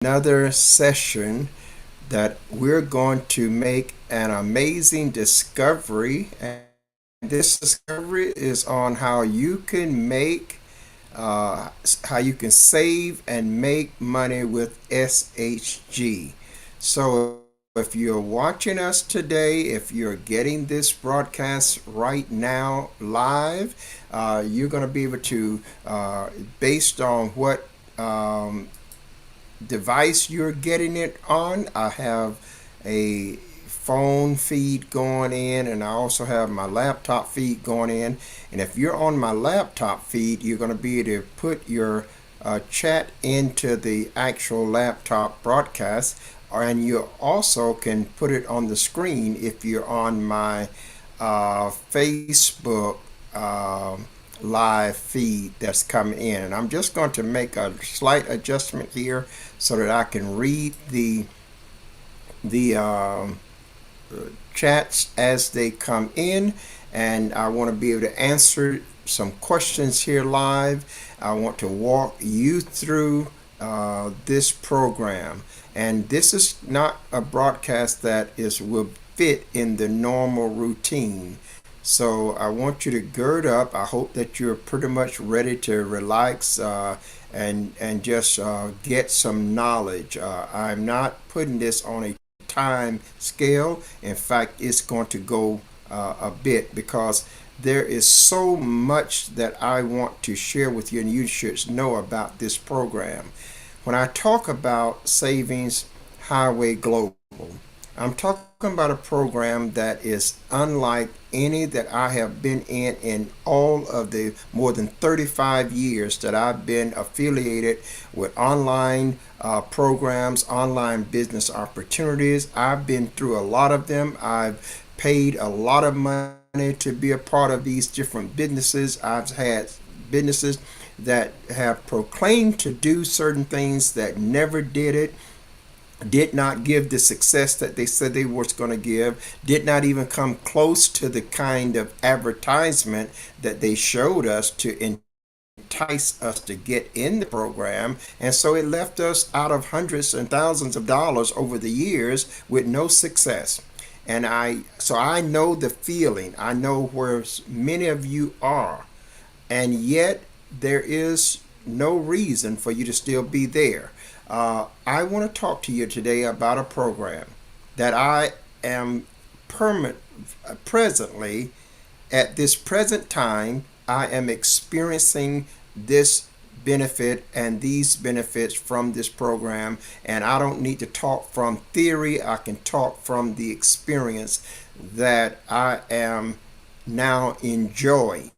another session that we're going to make an amazing discovery. And this discovery is on how you can how you can save and make money with SHG. So if you're watching us today, if you're getting this broadcast right now live, you're going to be able to, based on what device you're getting it on. I have a phone feed going in, and I also have my laptop feed going in. And if you're on my laptop feed, you're going to be able to put your chat into the actual laptop broadcast, and you also can put it on the screen if you're on my Facebook live feed that's coming in. And I'm just going to make a slight adjustment here so that I can read the chats as they come in, and I want to be able to answer some questions here live. I want to walk you through this program, and this is not a broadcast that is will fit in the normal routine. So I want you to gird up. I hope that you're pretty much ready to relax and just get some knowledge. I'm not putting this on a time scale. In fact, it's going to go a bit because there is so much that I want to share with you, and you should know about this program. When I talk about Savings Highway Global, I'm talking about a program that is unlike any that I have been in all of the more than 35 years that I've been affiliated with online programs, online business opportunities. I've been through a lot of them. I've paid a lot of money to be a part of these different businesses. I've had businesses that have proclaimed to do certain things that never did it, did not give the success that they said they was going to give, did not even come close to the kind of advertisement that they showed us to entice us to get in the program. And so it left us out of hundreds and thousands of dollars over the years with no success. And I know the feeling. I know where many of you are. And yet there is no reason for you to still be there. I want to talk to you today about a program that I am presently, at this present time, I am experiencing this benefit and these benefits from this program. And I don't need to talk from theory, I can talk from the experience that I am now enjoying.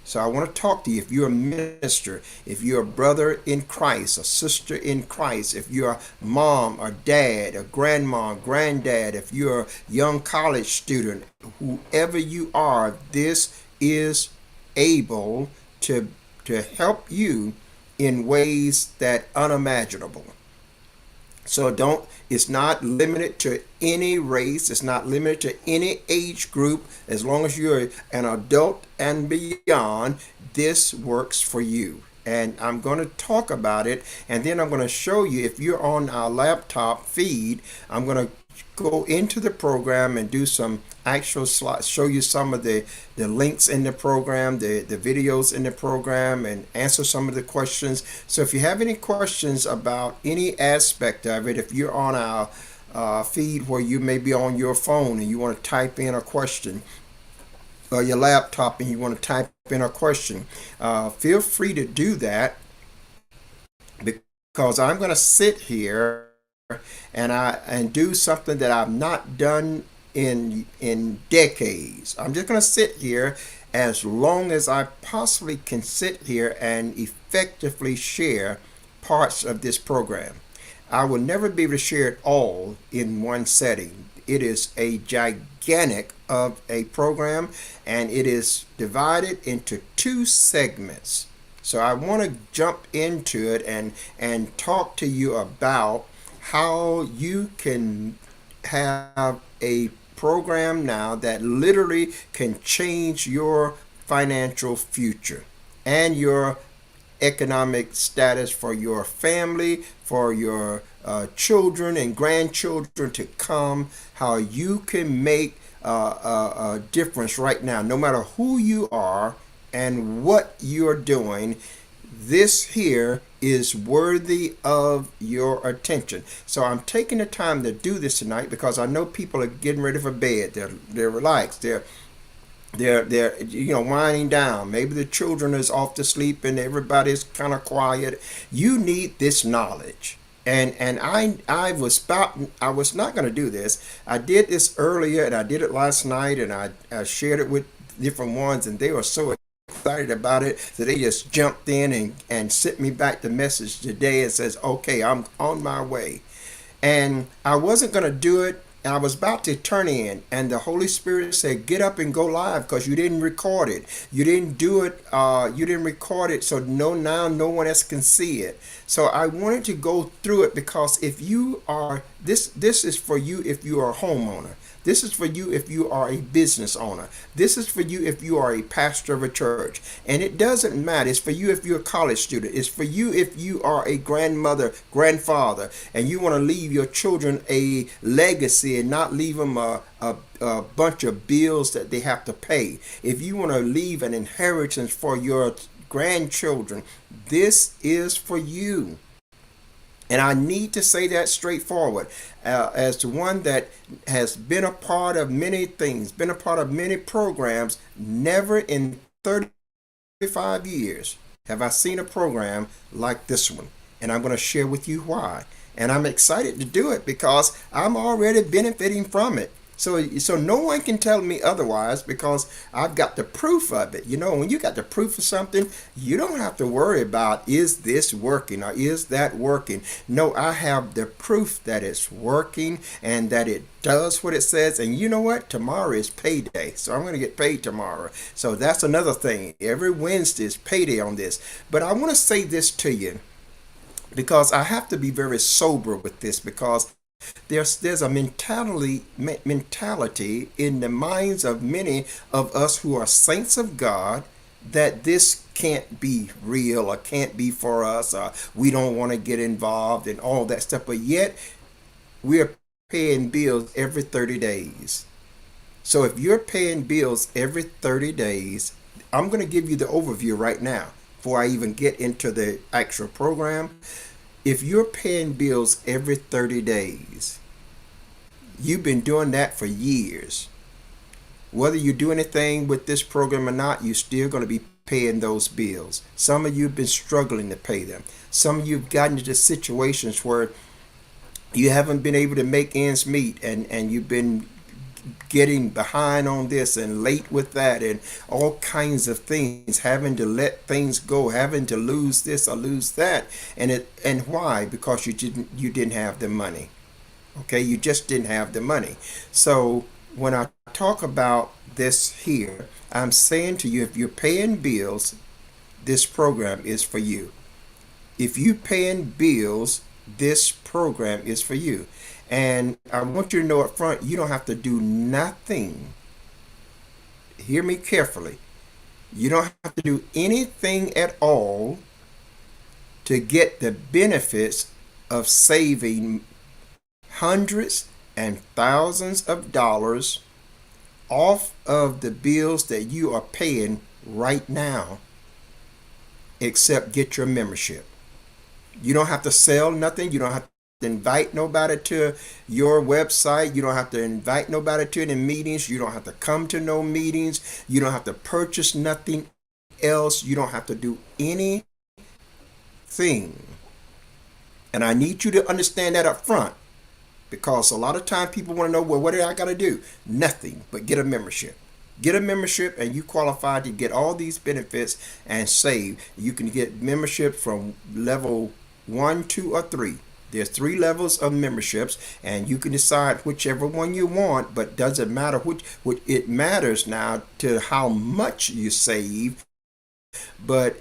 So I want to talk to you. If you're a minister, if you're a brother in Christ, a sister in Christ, if you're a mom or dad, a grandma, granddad, if you're a young college student, whoever you are, this is able to help you in ways that unimaginable. So it's not limited to any race, it's not limited to any age group. As long as you're an adult and beyond, this works for you. And I'm going to talk about it, and then I'm going to show you. If you're on our laptop feed, I'm going to go into the program and do some actual slides, show you some of the links in the program, the videos in the program, and answer some of the questions. So if you have any questions about any aspect of it, if you're on our feed where you may be on your phone and you want to type in a question, or your laptop and you want to type in a question, feel free to do that, because I'm going to sit here and do something that I've not done in decades. I'm just going to sit here as long as I possibly can sit here and effectively share parts of this program. I will never be able to share it all in one setting. It is a gigantic of a program, and it is divided into two segments. So I want to jump into it and talk to you about how you can have a program now that literally can change your financial future and your economic status for your family, for your children and grandchildren to come, how you can make a difference right now, no matter who you are and what you're doing. This here is worthy of your attention. So I'm taking the time to do this tonight because I know people are getting ready for bed. They're relaxed. They're winding down. Maybe the children is off to sleep and everybody's kind of quiet. You need this knowledge. And I was not going to do this. I did this earlier and I did it last night and I shared it with different ones and they were so excited about it that they just jumped in and sent me back the message today and says, okay, I'm on my way. And I wasn't going to do it. And I was about to turn in, and the Holy Spirit said, "Get up and go live because you didn't record it. You didn't do it. You didn't record it, so now no one else can see it." So I wanted to go through it because if you are this is for you if you are a homeowner. This is for you if you are a business owner. This is for you if you are a pastor of a church. And it doesn't matter. It's for you if you're a college student. It's for you if you are a grandmother, grandfather, and you want to leave your children a legacy and not leave them a bunch of bills that they have to pay. If you want to leave an inheritance for your grandchildren, this is for you. And I need to say that straightforward. As one that has been a part of many things, been a part of many programs, never in 35 years have I seen a program like this one. And I'm going to share with you why. And I'm excited to do it because I'm already benefiting from it. So no one can tell me otherwise because I've got the proof of it. When you got the proof of something, you don't have to worry about is this working or is that working. No, I have the proof that it's working and that it does what it says. And you know what? Tomorrow is payday. So I'm going to get paid tomorrow. So that's another thing. Every Wednesday is payday on this. But I want to say this to you because I have to be very sober with this because there's a mentality in the minds of many of us who are saints of God that this can't be real or can't be for us or we don't want to get involved and all that stuff. But yet we're paying bills every 30 days. So if you're paying bills every 30 days, I'm going to give you the overview right now before I even get into the actual program. If you're paying bills every 30 days, you've been doing that for years. Whether you do anything with this program or not, you're still going to be paying those bills. Some of you have been struggling to pay them. Some of you have gotten into situations where you haven't been able to make ends meet and you've been getting behind on this and late with that and all kinds of things, having to let things go, having to lose this or lose that. And why? Because you didn't have the money. Okay, you just didn't have the money. So when I talk about this here, I'm saying to you, if you're paying bills, this program is for you. If you're paying bills, this program is for you. And I want you to know up front, you don't have to do nothing. Hear me carefully. You don't have to do anything at all to get the benefits of saving hundreds and thousands of dollars off of the bills that you are paying right now, except get your membership. You don't have to sell nothing. You don't have to invite nobody to your website. You don't have to invite nobody to any meetings. You don't have to come to no meetings. You don't have to purchase nothing else. You don't have to do anything. And I need you to understand that up front because a lot of time people want to know, well, what do I got to do? Nothing but get a membership. Get a membership and you qualify to get all these benefits and save. You can get membership from level 1, 2, or 3. There's 3 levels of memberships and you can decide whichever one you want, but doesn't matter which it matters now to how much you save, but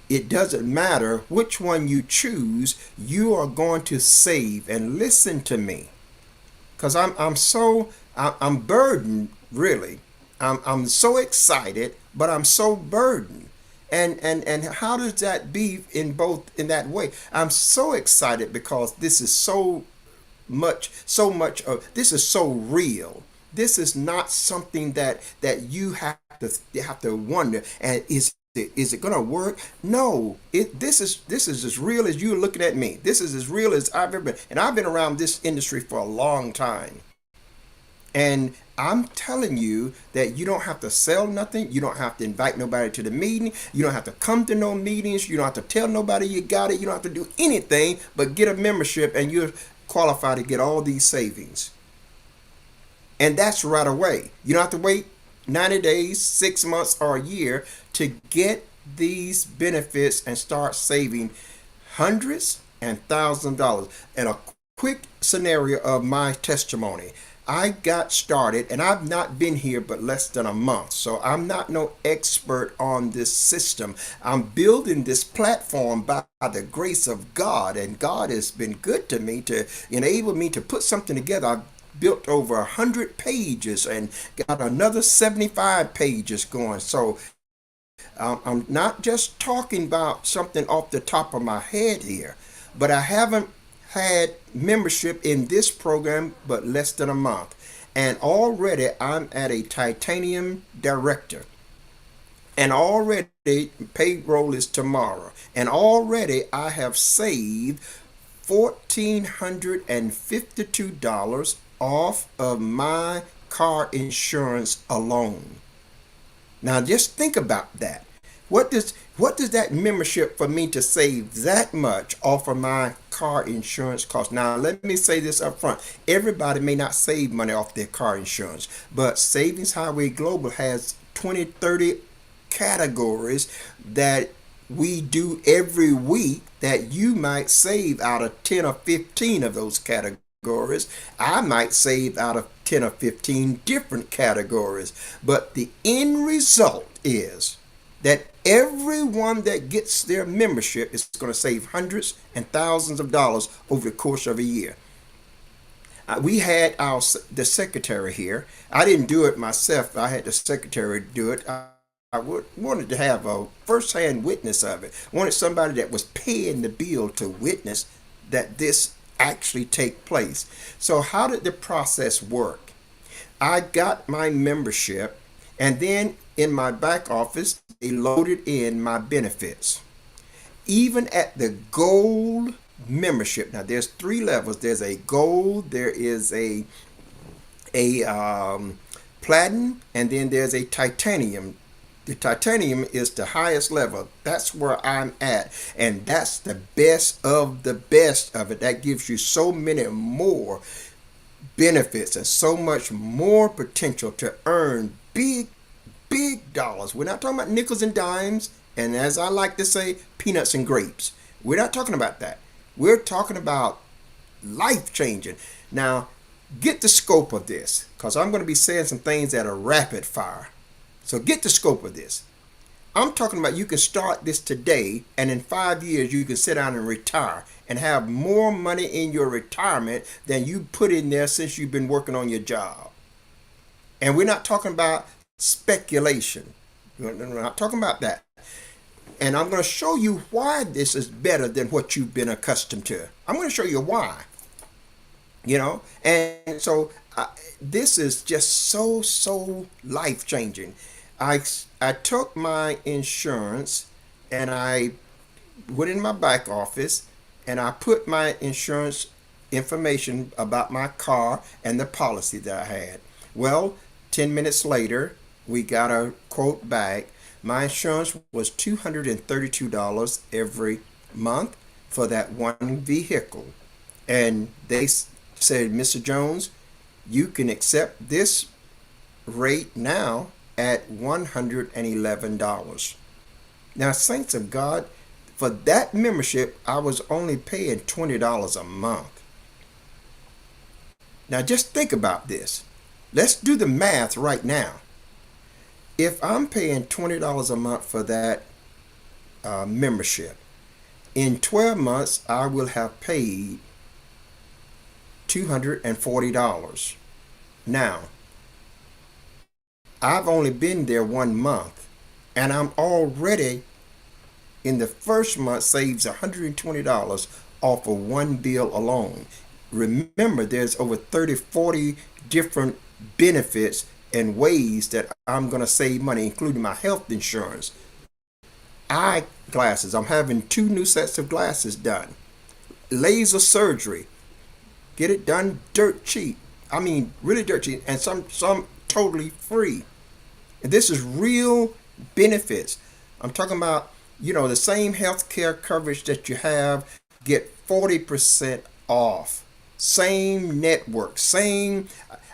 it doesn't matter which one you choose, you are going to save. And listen to me, because I'm burdened, really. I'm so excited, but I'm so burdened. And how does that be in both in that way? I'm so excited because this is so much of this is so real. This is not something that you have to wonder, and is it going to work? No, this is as real as you're looking at me. This is as real as I've ever been, and I've been around this industry for a long time. And I'm telling you that you don't have to sell nothing. You don't have to invite nobody to the meeting. You don't have to come to no meetings. You don't have to tell nobody you got it. You don't have to do anything but get a membership, and you're qualified to get all these savings. And that's right away. You don't have to wait 90 days, 6 months, or a year to get these benefits and start saving hundreds and thousands of dollars. And a quick scenario of my testimony. I got started, and I've not been here but less than a month, so I'm not no expert on this system. I'm building this platform by the grace of God, and God has been good to me to enable me to put something together. I've built over 100 pages and got another 75 pages going. So I'm not just talking about something off the top of my head here, but I haven't had membership in this program but less than a month. And already I'm at a titanium director. And already payroll is tomorrow. And already I have saved $1,452 off of my car insurance alone. Now just think about that. What does that membership for me to save that much off of my car insurance cost? Now let me say this up front. Everybody may not save money off their car insurance, but Savings Highway Global has 20, 30 categories that we do every week that you might save out of 10 or 15 of those categories. I might save out of 10 or 15 different categories. But the end result is that everyone that gets their membership is going to save hundreds and thousands of dollars over the course of a year. We had the secretary here. I didn't do it myself. I had the secretary do it. I wanted to have a first-hand witness of it. Wanted somebody that was paying the bill to witness that this actually take place. So how did the process work? I got my membership, and then in my back office, they loaded in my benefits. Even at the gold membership, now there's three levels. There's a gold, there is a platinum, and then there's a titanium. The titanium is the highest level. That's where I'm at. And that's the best of the best of it. That gives you so many more benefits and so much more potential to earn big dollars. We're not talking about nickels and dimes, and as I like to say, peanuts and grapes. We're not talking about that. We're talking about life changing. Now, get the scope of this, because I'm going to be saying some things that are rapid fire. So get the scope of this. I'm talking about you can start this today, and in 5 years you can sit down and retire and have more money in your retirement than you put in there since you've been working on your job. And we're not talking about speculation. We're not talking about that. And I'm going to show you why this is better than what you've been accustomed to. I'm going to show you why. And so this is just so life changing. I took my insurance and I went in my back office and I put my insurance information about my car and the policy that I had. Well, 10 minutes later, we got a quote back. My insurance was $232 every month for that one vehicle. And they said, Mr. Jones, you can accept this rate now at $111. Now, saints of God, for that membership, I was only paying $20 a month. Now, just think about this. Let's do the math right now. If I'm paying $20 a month for that membership, in 12 months, I will have paid $240. Now, I've only been there 1 month, and I'm already in the first month saves $120 off of one bill alone. Remember, there's over 30, 40 different benefits and ways that I'm going to save money, including my health insurance. Eye glasses. I'm having 2 new sets of glasses done. Laser surgery. Get it done dirt cheap. I mean, really dirt cheap, and some totally free. And this is real benefits. I'm talking about, the same health care coverage that you have, get 40% off. Same network, same.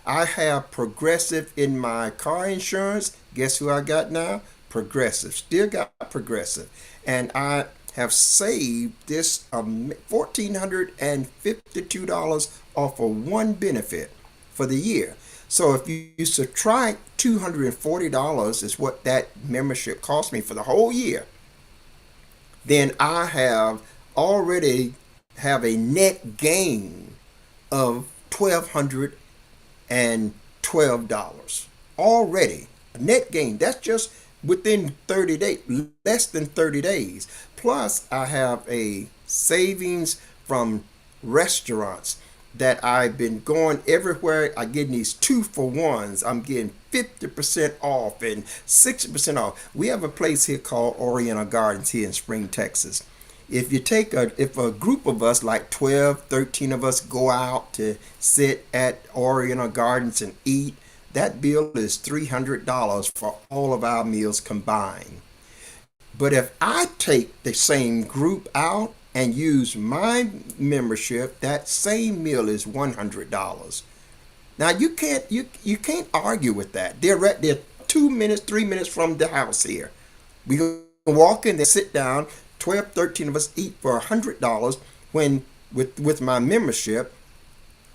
I have Progressive in my car insurance. Guess who I got now? Progressive. Still got Progressive. And I have saved this $1,452 off of one benefit for the year. So if you subtract $240 is what that membership cost me for the whole year, then I already have a net gain of $1,212 already. A net gain. That's just within 30 days, less than 30 days. Plus, I have a savings from restaurants that I've been going everywhere. I get these 2-for-1s. I'm getting 50% off and 60% off. We have a place here called Oriental Gardens here in Spring, Texas. If a group of us, like 12, 13 of us, go out to sit at Oriental Gardens and eat, that bill is $300 for all of our meals combined. But if I take the same group out and use my membership, that same meal is $100. Now you can't argue with that. They're 2 minutes, 3 minutes from the house here. We can walk in, they sit down, 12, 13 of us eat for $100 when with my membership,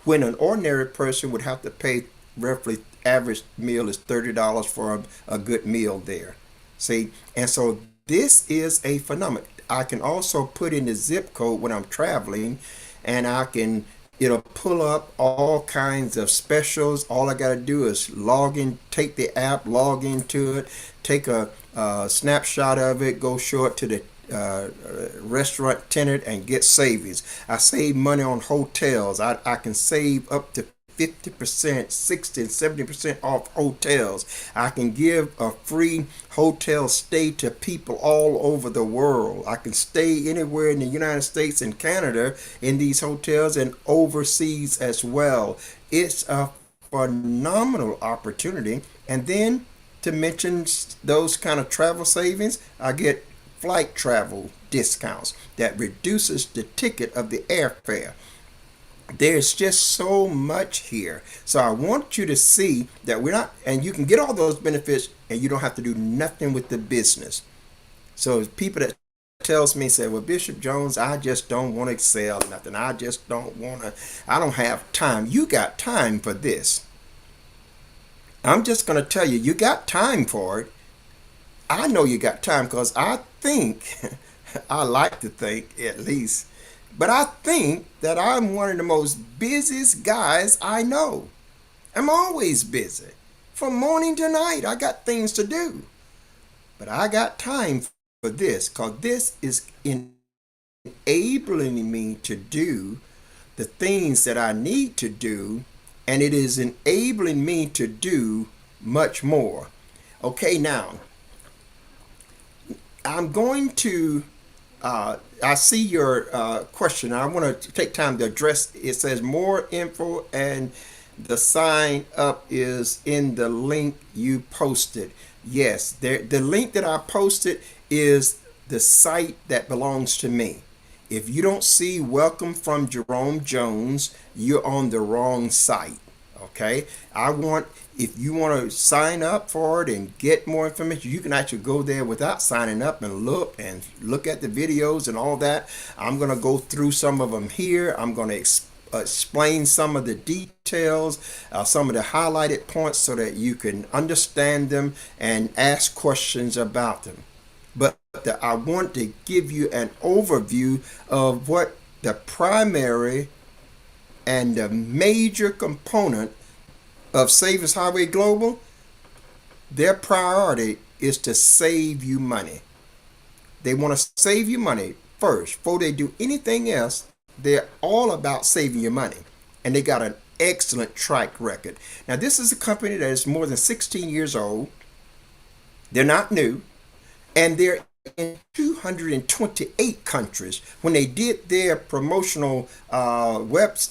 when an ordinary person would have to pay roughly average meal is $30 for a good meal there. See, and so this is a phenomenon. I can also put in the zip code when I'm traveling, and it'll pull up all kinds of specials. All I got to do is log in, take the app, log into it, take a snapshot of it, go show it to the restaurant tenant and get savings. I save money on hotels. I can save up to 50%, 60, and 70% off hotels. I can give a free hotel stay to people all over the world. I can stay anywhere in the United States and Canada in these hotels and overseas as well. It's a phenomenal opportunity. And then to mention those kind of travel savings, I get flight travel discounts that reduces the ticket of the airfare. There's just so much here. So I want you to see that and you can get all those benefits and you don't have to do nothing with the business. So people that tells me, say, well, Bishop Jones, I just don't want to excel nothing. I don't have time. You got time for this. I'm just going to tell you, you got time for it. I know you got time because I like to think at least, but I think that I'm one of the most busiest guys I know. I'm always busy. From morning to night, I got things to do. But I got time for this because this is enabling me to do the things that I need to do, and it is enabling me to do much more. Okay, now, I'm going to I see your question. I want to take time to address. It says more info, and the sign up is in the link you posted. Yes, the link that I posted is the site that belongs to me. If you don't see Welcome from Jerome Jones, you're on the wrong site. Okay, if you want to sign up for it and get more information, you can actually go there without signing up and look at the videos and all that. I'm going to go through some of them here. I'm going to explain some of the details, some of the highlighted points so that you can understand them and ask questions about them. But I want to give you an overview of what the primary and the major component of Savings Highway Global. Their priority is to save you money. They want to save you money first before they do anything else. They're all about saving your money, and they got an excellent track record. Now, this is a company that is more than 16 years old. They're not new, and they're in 228 countries. When they did their promotional websites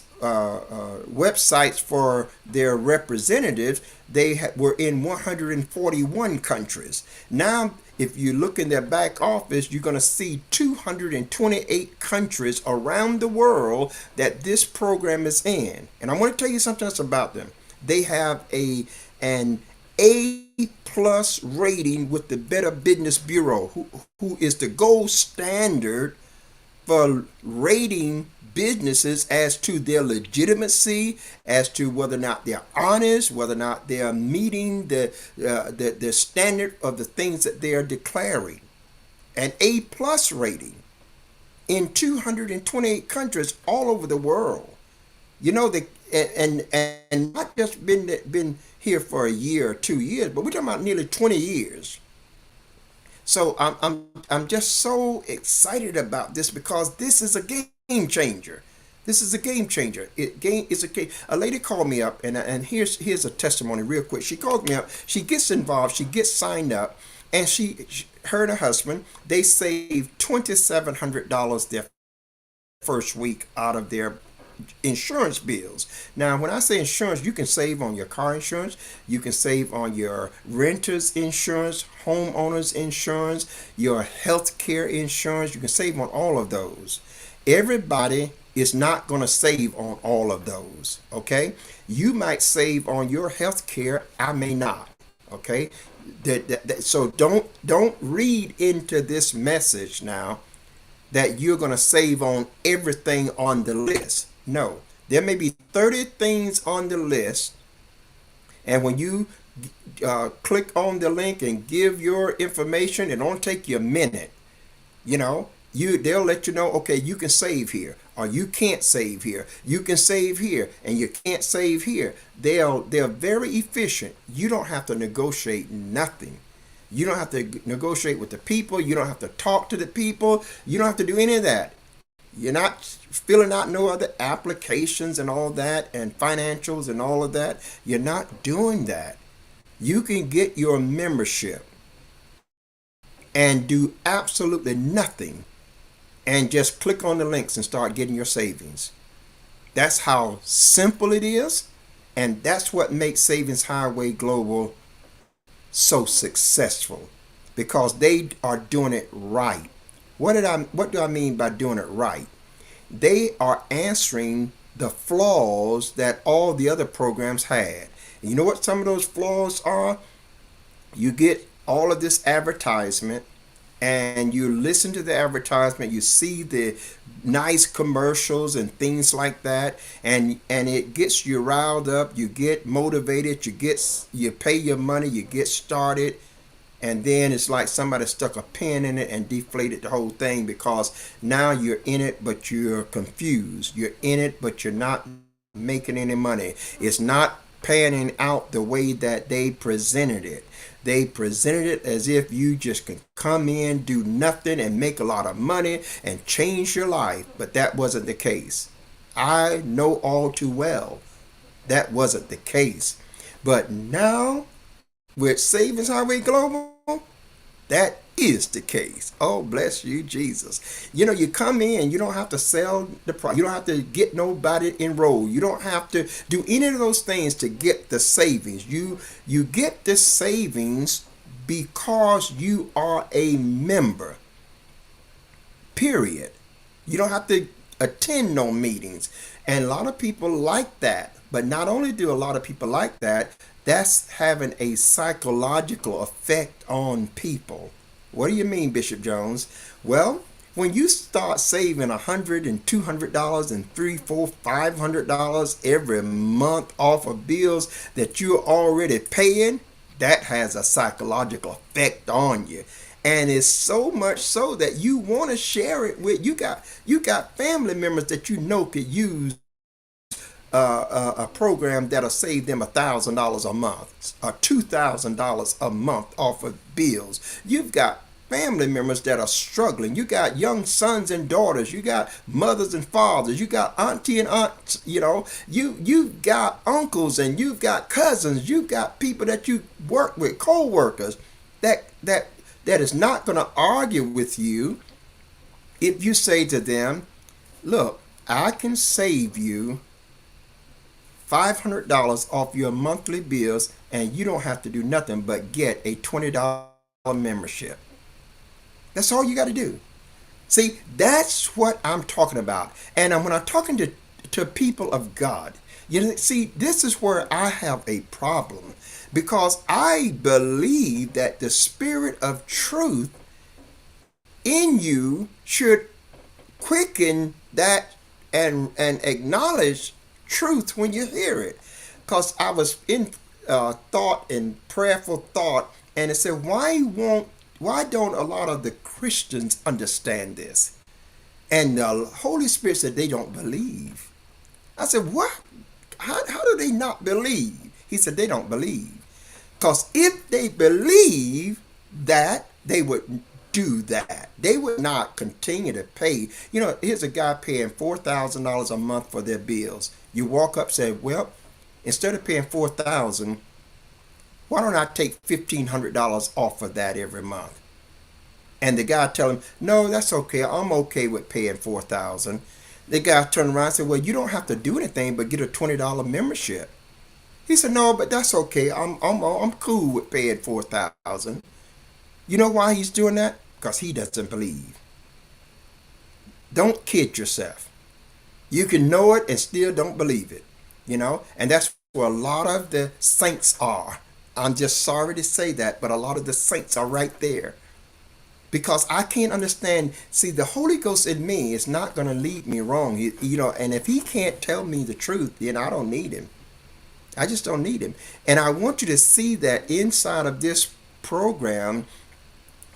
for their representatives, they were in 141 countries. Now, if you look in their back office, you're going to see 228 countries around the world that this program is in. And I want to tell you something else about them. They have an A plus rating with the Better Business Bureau, who is the gold standard for rating businesses as to their legitimacy, as to whether or not they're honest, whether or not they are meeting the standard of the things that they are declaring. An A plus rating in 228 countries all over the world. You know, the and not just been here for a year or 2 years, but we're talking about nearly 20 years. So I'm just so excited about this because this is a game changer. This is a game changer. A lady called me up, and here's a testimony real quick. She called me up. She gets involved. She gets signed up, and her and her husband, they saved $2,700 their first week out of their insurance bills. Now, when I say insurance, you can save on your car insurance, you can save on your renter's insurance, homeowner's insurance, your health care insurance. You can save on all of those. Everybody is not going to save on all of those. Okay, you might save on your health care, I may not. Okay, so don't read into this message now that you're going to save on everything on the list. No, there may be 30 things on the list, and when you click on the link and give your information, it don't take you a minute. You know, they'll let you know, okay, you can save here, or you can't save here. You can save here, and you can't save here. They're very efficient. You don't have to negotiate nothing. You don't have to negotiate with the people. You don't have to talk to the people. You don't have to do any of that. You're not filling out no other applications and all that, and financials and all of that. You're not doing that. You can get your membership and do absolutely nothing and just click on the links and start getting your savings. That's how simple it is, and that's what makes Savings Highway Global so successful, because they are doing it right. What do I mean by doing it right? They are answering the flaws that all the other programs had. And you know what some of those flaws are? You get all of this advertisement, and you listen to the advertisement, you see the nice commercials and things like that, and it gets you riled up, you get motivated, you pay your money, you get started, and then it's like somebody stuck a pin in it and deflated the whole thing, because now you're in it but you're confused. You're in it but you're not making any money. It's not panning out the way that they presented it. They presented it as if you just can come in, do nothing, and make a lot of money and change your life. But that wasn't the case. I know all too well that wasn't the case. But now, with Savings Highway Global, that is the case. Oh, bless you, Jesus. You know, you come in, you don't have to sell the product. You don't have to get nobody enrolled. You don't have to do any of those things to get the savings. You get the savings because you are a member. Period. You don't have to attend no meetings. And a lot of people like that. But not only do a lot of people like that, that's having a psychological effect on people. What do you mean, Bishop Jones? Well, when you start saving $100 and $200 and $300, $400, $500 every month off of bills that you're already paying, that has a psychological effect on you. And it's so much so that you want to share it with, you got family members that you know could use a program that'll save them $1,000 a month or $2,000 a month off of bills. You've got family members that are struggling. You got young sons and daughters. You got mothers and fathers. You got auntie and aunts. You've got uncles and you've got cousins. You've got people that you work with, co-workers that is not going to argue with you if you say to them, look, I can save you $500 off your monthly bills and you don't have to do nothing but get a $20 membership. That's all you got to do. See, that's what I'm talking about. And when I'm talking to people of God, see, this is where I have a problem because I believe that the spirit of truth in you should quicken that and acknowledge truth when you hear it. Because I was in thought and prayerful thought, and it said, why don't a lot of the Christians understand this? And the Holy Spirit said they don't believe. I said, what? How do they not believe? He said they don't believe. Because if they believe that, they would do that. They would not continue to pay. Here's a guy paying $4,000 a month for their bills. You walk up and say, well, instead of paying $4,000, why don't I take $1,500 off of that every month? And the guy tell him, no, that's okay. I'm okay with paying $4,000. The guy turned around and said, well, you don't have to do anything but get a $20 membership. He said, no, but that's okay. I'm cool with paying $4,000. You know why he's doing that? Because he doesn't believe. Don't kid yourself. You can know it and still don't believe it. And that's where a lot of the saints are. I'm just sorry to say that, but a lot of the saints are right there. Because I can't understand. See, the Holy Ghost in me is not going to lead me wrong. And if he can't tell me the truth, then I don't need him. I just don't need him. And I want you to see that inside of this program,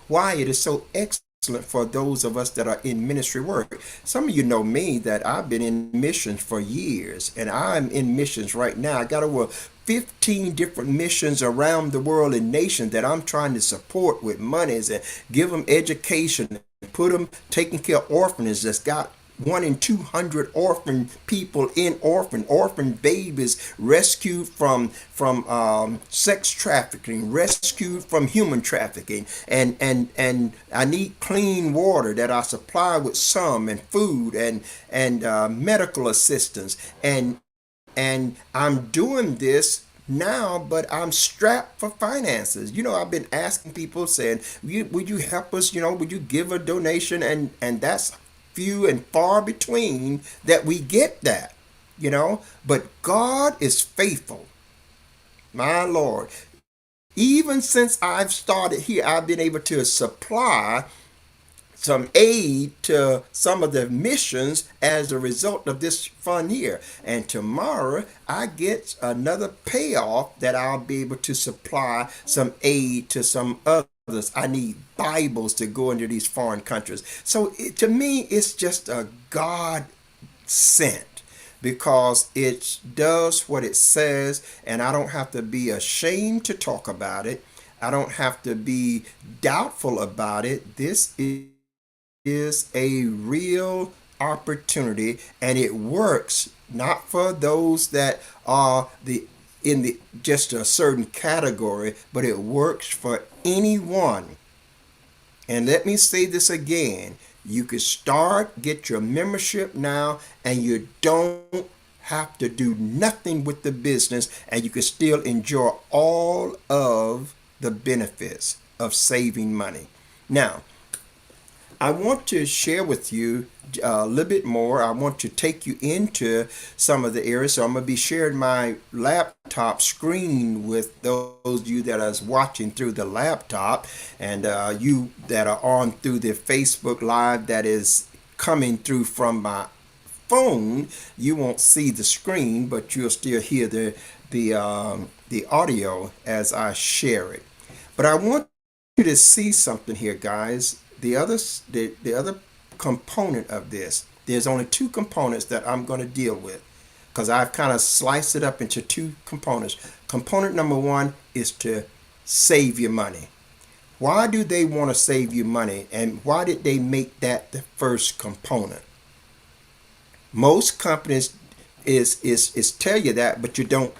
why it is so excellent for those of us that are in ministry work. Some of you know me that I've been in missions for years, and I'm in missions right now. I got over 15 different missions around the world in nations that I'm trying to support with monies and give them education, put them taking care of orphanages that's got 1 in 200 orphan people in orphan babies rescued from sex trafficking, rescued from human trafficking, and I need clean water that I supply with some, and food and medical assistance, and I'm doing this now, but I'm strapped for finances. I've been asking people saying, would you help us? Would you give a donation? And that's few and far between that we get that, but God is faithful. My Lord, even since I've started here, I've been able to supply some aid to some of the missions as a result of this fund here. And tomorrow I get another payoff that I'll be able to supply some aid to some others. I need Bibles to go into these foreign countries. So to me, it's just a God sent, because it does what it says, and I don't have to be ashamed to talk about it. I don't have to be doubtful about it. This is a real opportunity, and it works not for those that are in the just a certain category, but it works for anyone. And let me say this again. You can get your membership now, and you don't have to do nothing with the business, and you can still enjoy all of the benefits of saving money. Now, I want to share with you a little bit more. I want to take you into some of the areas. So I'm going to be sharing my laptop screen with those of you that are watching through the laptop, and you that are on through the Facebook Live that is coming through from my phone. You won't see the screen, but you'll still hear the audio as I share it. But I want you to see something here, guys. The other component of this, there's only two components that I'm going to deal with, because I've kind of sliced it up into two components. Component number one is to save your money. Why do they want to save you money, and why did they make that the first component? Most companies is tell you that, but you don't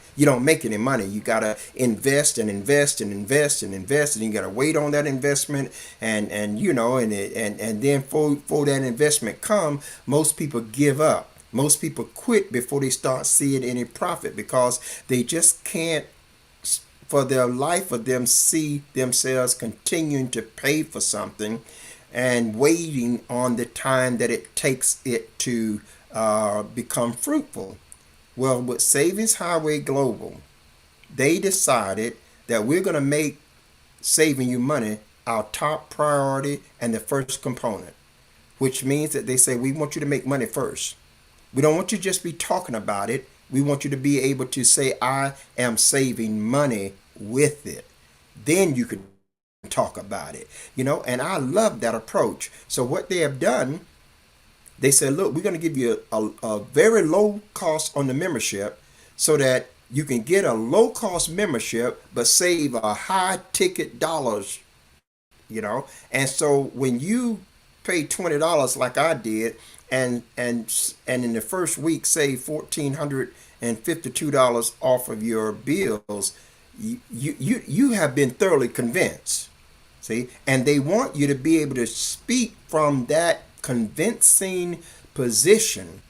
make any money. You gotta invest and invest and invest and invest, and you gotta wait on that investment, and and then for that investment come, most people give up. Most people quit before they start seeing any profit because they just can't for their life of them see themselves continuing to pay for something and waiting on the time that it takes it to become fruitful. Well, with Savings Highway Global, they decided that we're going to make saving you money our top priority and the first component, which means that they say we want you to make money first. We don't want you to just be talking about it. We want you to be able to say, I am saving money with it. Then you can talk about it, and I love that approach. So what they have done, they said, look, we're going to give you a very low cost on the membership so that you can get a low cost membership but save a high ticket dollars, And so when you pay $20 like I did and in the first week save $1,452 off of your bills, you have been thoroughly convinced. See, and they want you to be able to speak from that convincing position.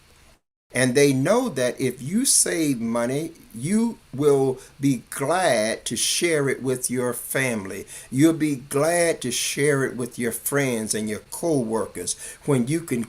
And they know that if you save money, you will be glad to share it with your family. You'll be glad to share it with your friends and your co-workers when you can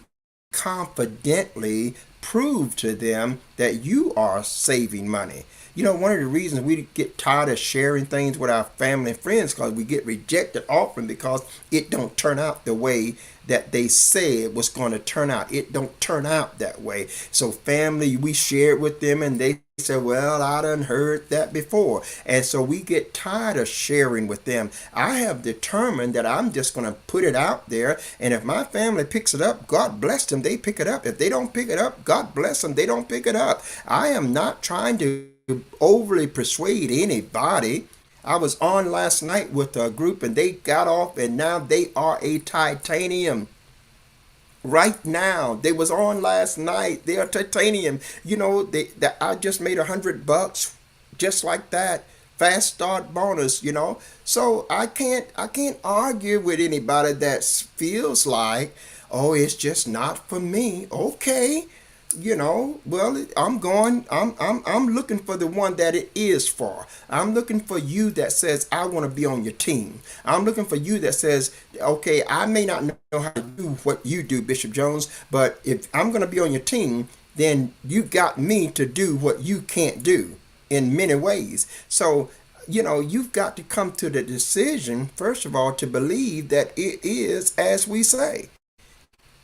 confidently prove to them that you are saving money. One of the reasons we get tired of sharing things with our family and friends because we get rejected often because it don't turn out the way that they said it was going to turn out. It don't turn out that way. So family, we share it with them and they say, well, I done heard that before. And so we get tired of sharing with them. I have determined that I'm just going to put it out there. And if my family picks it up, God bless them, they pick it up. If they don't pick it up, God bless them, they don't pick it up. I am not trying to overly persuade anybody. I was on last night with a group and they got off and now they are a titanium. Right now, they was on last night. They are titanium. I just made $100 just like that. Fast start bonus. So I can't argue with anybody that feels like, oh, it's just not for me. Okay. Well, I'm looking for the one that it is for. I'm looking for you that says, I want to be on your team. I'm looking for you that says, okay, I may not know how to do what you do, Bishop Jones, but if I'm going to be on your team, then you got me to do what you can't do in many ways. So, you've got to come to the decision, first of all, to believe that it is as we say.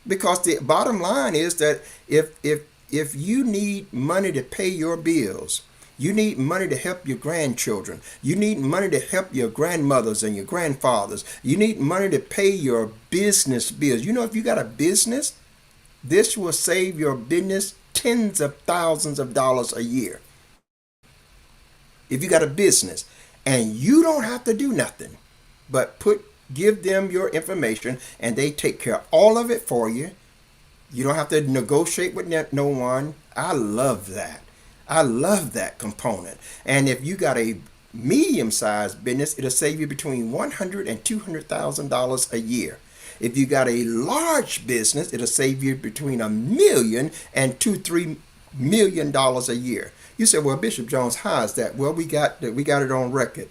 Because the bottom line is that if you need money to pay your bills, you need money to help your grandchildren, you need money to help your grandmothers and your grandfathers, you need money to pay your business bills. If you got a business, this will save your business tens of thousands of dollars a year. If you got a business and you don't have to do nothing but give them your information and they take care of all of it for you. You don't have to negotiate with no one. I love that. I love that component. And if you got a medium-sized business, it'll save you between $100,000 and $200,000 a year. If you got a large business, it'll save you between $1 million and $2-3 million a year. You say, well, Bishop Jones, how is that? Well, we got it on record.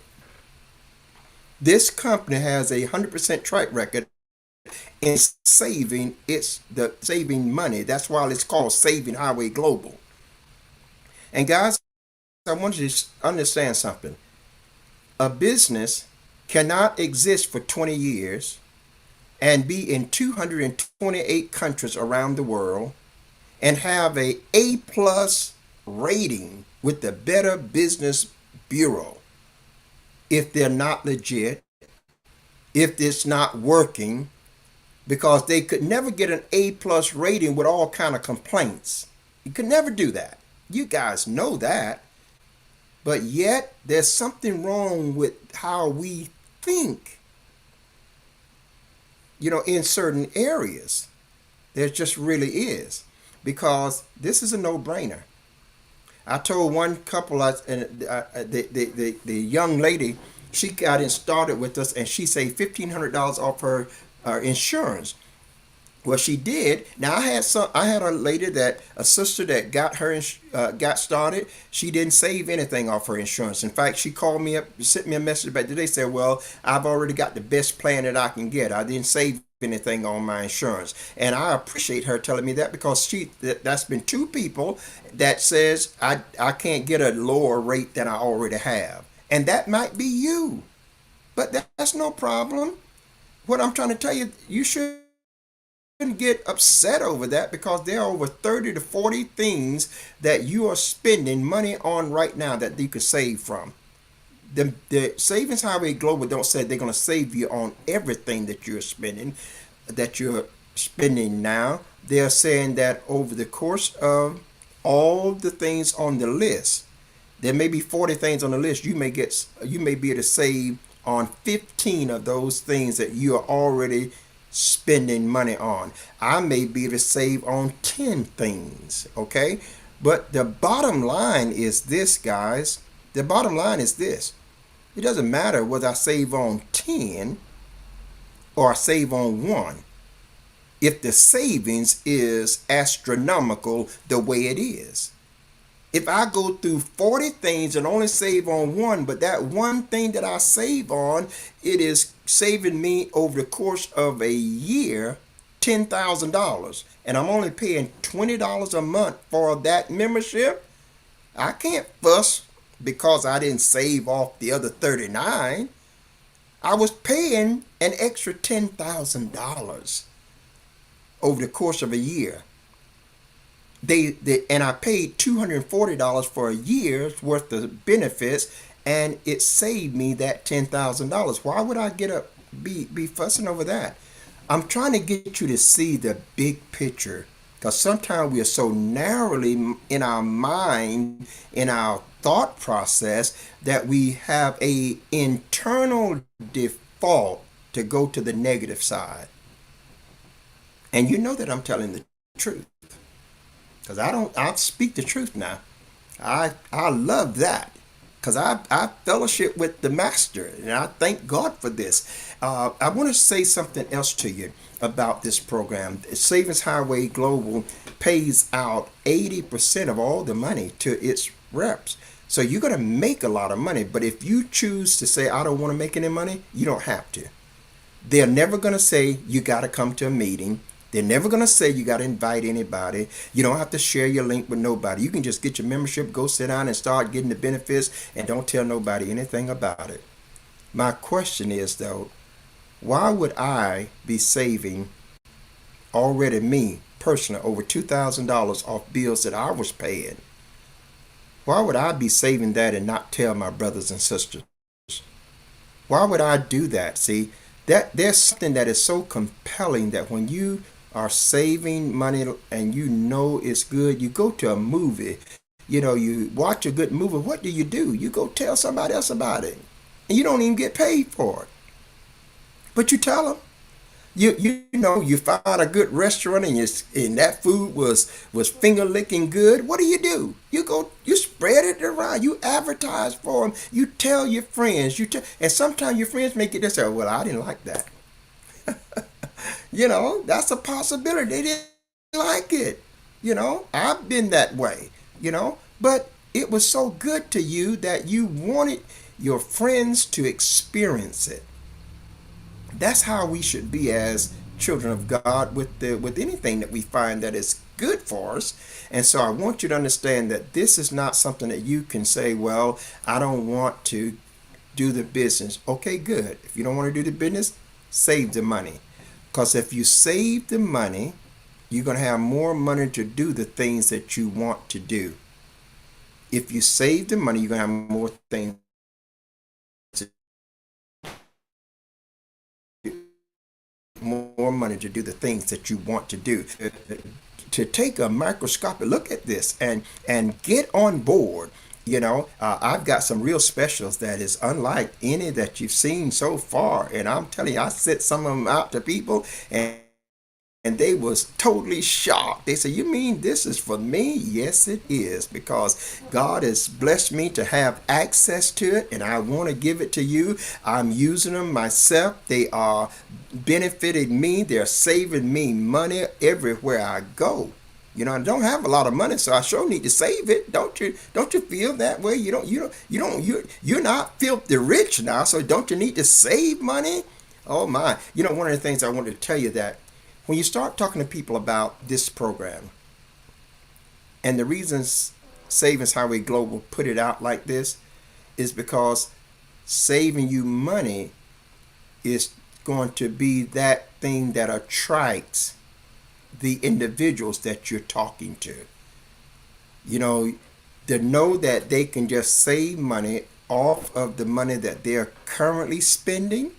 This company has a 100% track record in saving money. That's why it's called Saving Highway Global. And guys, I want you to understand something. A business cannot exist for 20 years and be in 228 countries around the world and have a A+ rating with the Better Business Bureau if they're not legit, if it's not working, because they could never get an A+ rating with all kind of complaints. You could never do that. You guys know that. But yet there's something wrong with how we think. in certain areas. There just really is. Because this is a no-brainer. I told one couple, the young lady, she got in started with us and she saved $1,500 off her insurance. Well, she did. Now I had a lady that a sister that got started. She didn't save anything off her insurance. In fact, she called me up, sent me a message back today, said, "Well, I've already got the best plan that I can get. I didn't save anything on my insurance." And I appreciate her telling me that because that's been two people that says I can't get a lower rate than I already have, and that might be you, but that's no problem. What I'm trying to tell you, you should get upset over that because there are over 30 to 40 things that you are spending money on right now that you could save from. The Savings Highway Global don't say they're going to save you on everything that you're spending now. They're saying that over the course of all the things on the list, there may be 40 things on the list. You may be able to save on 15 of those things that you are already spending money on. I may be able to save on 10 things, okay? But the bottom line is this, guys. The bottom line is this. It doesn't matter whether I save on 10 or I save on 1 if the savings is astronomical the way it is. If I go through 40 things and only save on 1, but that one thing that I save on, it is saving me over the course of a year $10,000, and I'm only paying $20 a month for that membership, I can't fuss because I didn't save off the other 39. I was paying an extra $10,000 over the course of a year. And I paid $240 for a year's worth of benefits, and it saved me that $10,000. Why would I be fussing over that? I'm trying to get you to see the big picture, because sometimes we are so narrowly in our mind, in our thought process, that we have a internal default to go to the negative side. And you know that I'm telling the truth. Because I speak the truth now. I love that. Because I fellowship with the master. And I thank God for this. I want to say something else to you about this program. Savings Highway Global pays out 80% of all the money to its reps. So you're going to make a lot of money. But if you choose to say, I don't want to make any money, you don't have to. They're never going to say you got to come to a meeting. They're never going to say you got to invite anybody. You don't have to share your link with nobody. You can just get your membership, go sit down and start getting the benefits, and don't tell nobody anything about it. My question is, though, why would I be saving already me personally over $2,000 off bills that I was paying? Why would I be saving that and not tell my brothers and sisters? Why would I do that? See, that there's something that is so compelling that when you are saving money and you know it's good, you go to a movie, you watch a good movie, what do? You go tell somebody else about it. And you don't even get paid for it. But you tell them. You find a good restaurant and that food was finger licking good. What do? You spread it around. You advertise for them. You tell your friends. And sometimes your friends make it. They say, "Well, I didn't like that." That's a possibility. They didn't like it. I've been that way. But it was so good to you that you wanted your friends to experience it. That's how we should be as children of God with anything that we find that is good for us. And so I want you to understand that this is not something that you can say, well, I don't want to do the business. Okay, good. If you don't want to do the business, save the money. Because if you save the money, you're going to have more money to do the things that you want to do. If you save the money, you're going to have more things more money to do the things that you want to do. To take a microscopic look at this and get on board. I've got some real specials that is unlike any that you've seen so far. And I'm telling you, I sent some of them out to people, and they was totally shocked. They said, "You mean this is for me?" Yes, it is, because God has blessed me to have access to it, and I want to give it to you. I'm using them myself. They are benefiting me. They're saving me money everywhere I go. I don't have a lot of money, so I sure need to save it. Don't you? Don't you feel that way? You're not filthy rich now, so don't you need to save money? Oh my! One of the things I wanted to tell you, that when you start talking to people about this program, and the reasons Savings Highway Global put it out like this is because saving you money is going to be that thing that attracts the individuals that you're talking to. You know, to know that they can just save money off of the money that they're currently spending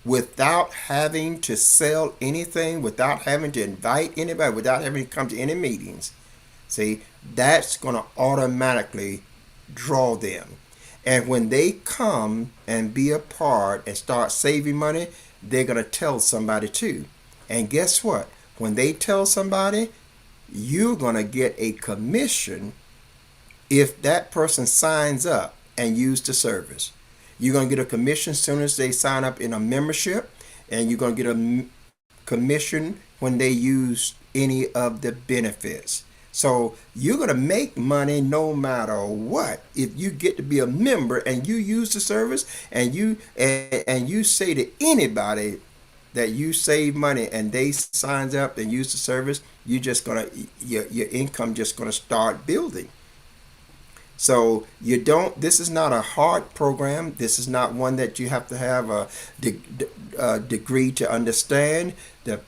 without having to sell anything, without having to invite anybody, without having to come to any meetings. See, that's going to automatically draw them. And when they come and be a part and start saving money, they're going to tell somebody too. And guess what? When they tell somebody, you're going to get a commission if that person signs up and use the service. You're going to get a commission as soon as they sign up in a membership, and you're going to get a commission when they use any of the benefits. So you're going to make money no matter what if you get to be a member and you use the service, and you say to anybody that you save money and they signs up and use the service, your income just gonna start building. So this is not a hard program. This is not one that you have to have a degree to understand. The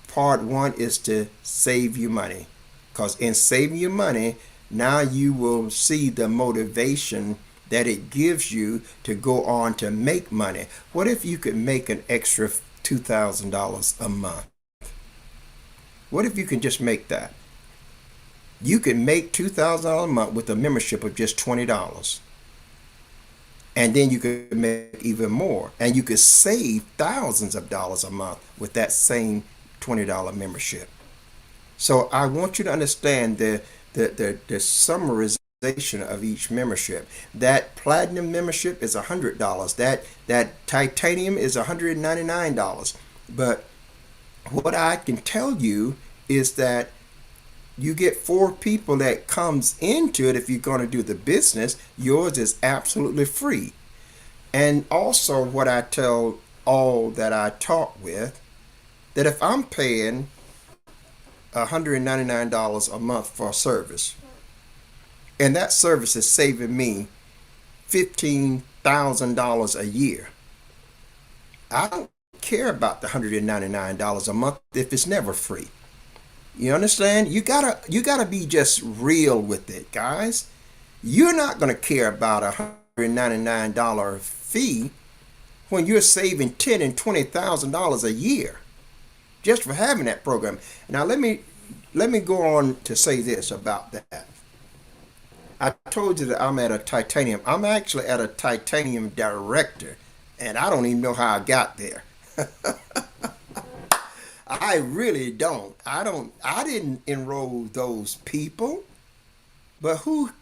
part one is to save you money, because in saving you money, now you will see the motivation that it gives you to go on to make money. What if you could make an extra $2,000 a month? What if you can just make that? You can make $2,000 a month with a membership of just $20. And then you could make even more. And you could save thousands of dollars a month with that same $20 membership. So I want you to understand the summarization of each membership. That platinum membership is $100. That titanium is $199. But what I can tell you is that you get 4 people that comes into it. If you're going to do the business, yours is absolutely free. And also what I tell all that I talk with, that if I'm paying $199 a month for a service, and that service is saving me $15,000 a year, I don't care about the $199 a month if it's never free. You understand? You gotta be just real with it, guys. You're not gonna care about a $199 fee when you're saving $10,000 and $20,000 a year just for having that program. Now let me go on to say this about that. I told you that I'm at a titanium. I'm actually at a titanium director, and I don't even know how I got there. I really don't. I didn't enroll those people. But who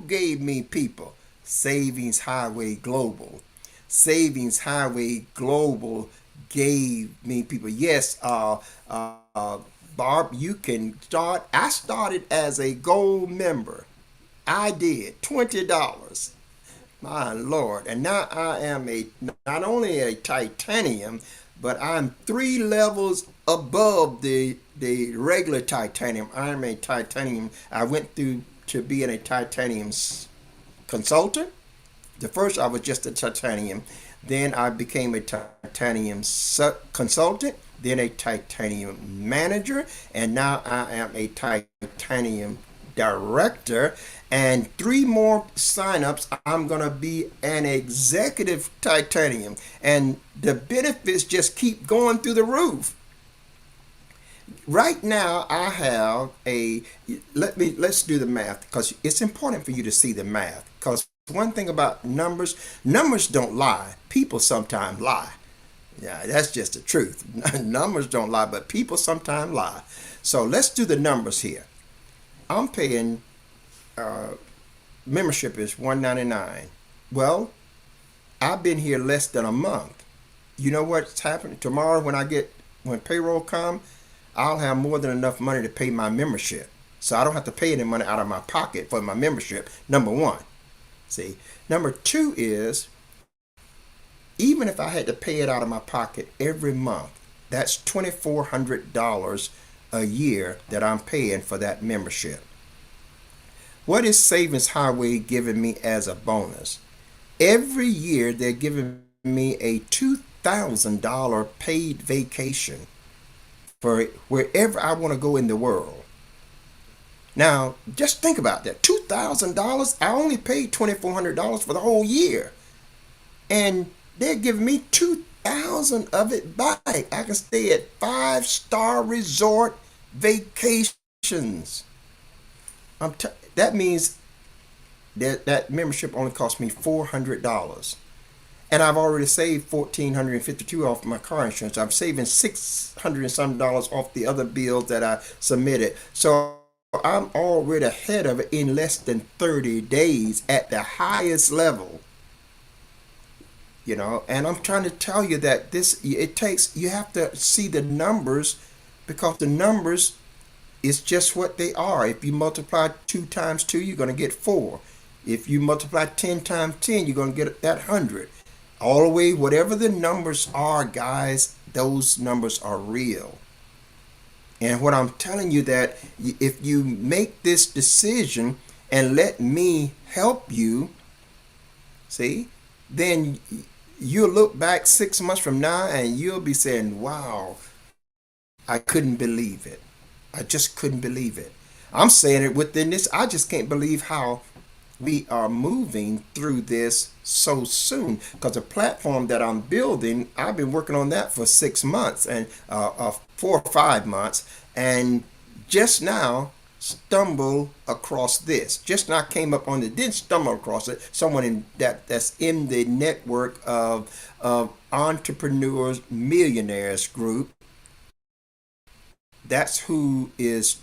gave me people? Savings Highway Global. Savings Highway Global gave me people. Yes, Barb, you can start. I started as a gold member. I did $20. My Lord. And now I am not only a titanium, but I'm 3 levels above the regular titanium. I'm a titanium. I went through to being a titanium consultant. The first I was just a titanium. Then I became a titanium consultant, then a titanium manager, and now I am a titanium director. And 3 more signups, I'm going to be an executive titanium. And the benefits just keep going through the roof. Right now, I have a. Let's do the math because it's important for you to see the math. Because one thing about numbers, numbers don't lie. People sometimes lie. Yeah, that's just the truth. Numbers don't lie, but people sometimes lie. So let's do the numbers here. I'm paying membership is $199. Well, I've been here less than a month. You know what's happening? Tomorrow when payroll come, I'll have more than enough money to pay my membership. So I don't have to pay any money out of my pocket for my membership. Number one. See. Number two is even if I had to pay it out of my pocket every month, that's $2,400 a year that I'm paying for that membership. What is Savings Highway giving me as a bonus? Every year they're giving me a $2,000 paid vacation for wherever I want to go in the world. Now, just think about that. $2,000, I only paid $2,400 for the whole year. And they're giving me 2,000 of it back. I can stay at five-star resort vacations. That means that membership only cost me $400. And I've already saved $1,452 off my car insurance. I'm saving $600 and some dollars off the other bills that I submitted. So I'm already ahead of it in less than 30 days at the highest level. And I'm trying to tell you that you have to see the numbers because the numbers is just what they are. If you multiply 2 times 2, you're going to get 4. If you multiply 10 times 10, you're going to get that 100. All the way, whatever the numbers are, guys, those numbers are real. And what I'm telling you that if you make this decision and let me help you, see, then you'll look back 6 months from now and you'll be saying, wow, I couldn't believe it. I just couldn't believe it. I'm saying it within this. I just can't believe how we are moving through this so soon because the platform that I'm building, I've been working on that for 6 months and 4 or 5 months, and just now stumble across this. Just now came up on it. Didn't stumble across it. Someone that's in the network of entrepreneurs, millionaires group. That's who is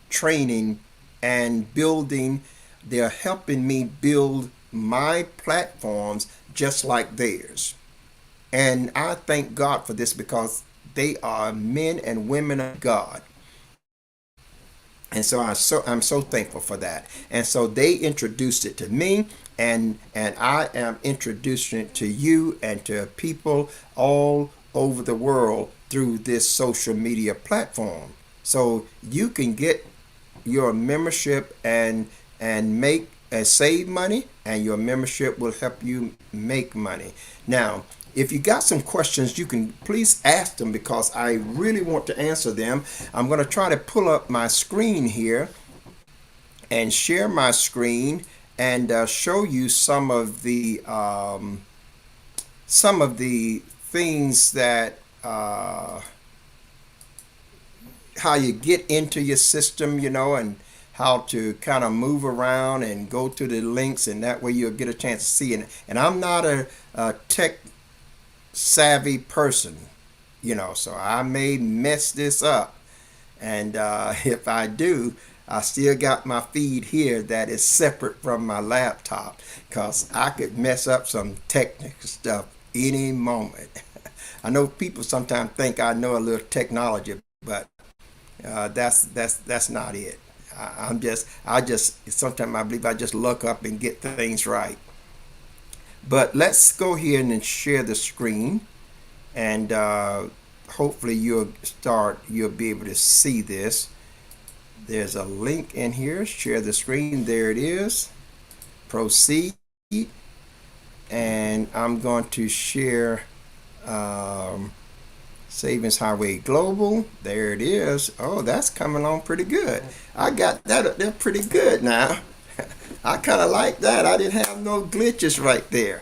training and building. They're helping me build my platforms just like theirs. And I thank God for this because they are men and women of God. And so I'm so thankful for that. And so they introduced it to me, and I am introducing it to you and to people all over the world through this social media platform. So you can get your membership and make and save money, and your membership will help you make money. Now, if you got some questions, you can please ask them because I really want to answer them. I'm going to try to pull up my screen here and share my screen and show you some of the things that how you get into your system, and how to kind of move around and go to the links, and that way you'll get a chance to see it. And I'm not a tech savvy person, so I may mess this up. And if I do, I still got my feed here that is separate from my laptop because I could mess up some technical stuff any moment. I know people sometimes think I know a little technology, but that's not it. I just sometimes I believe I just look up and get things right. But let's go here and then share the screen, and hopefully you'll be able to see this. There's a link in here. Share the screen. There it is. Proceed, and I'm going to share Savings Highway Global. There it is. Oh, that's coming on pretty good. I got that up there pretty good now. I kind of like that. I didn't have no glitches right there.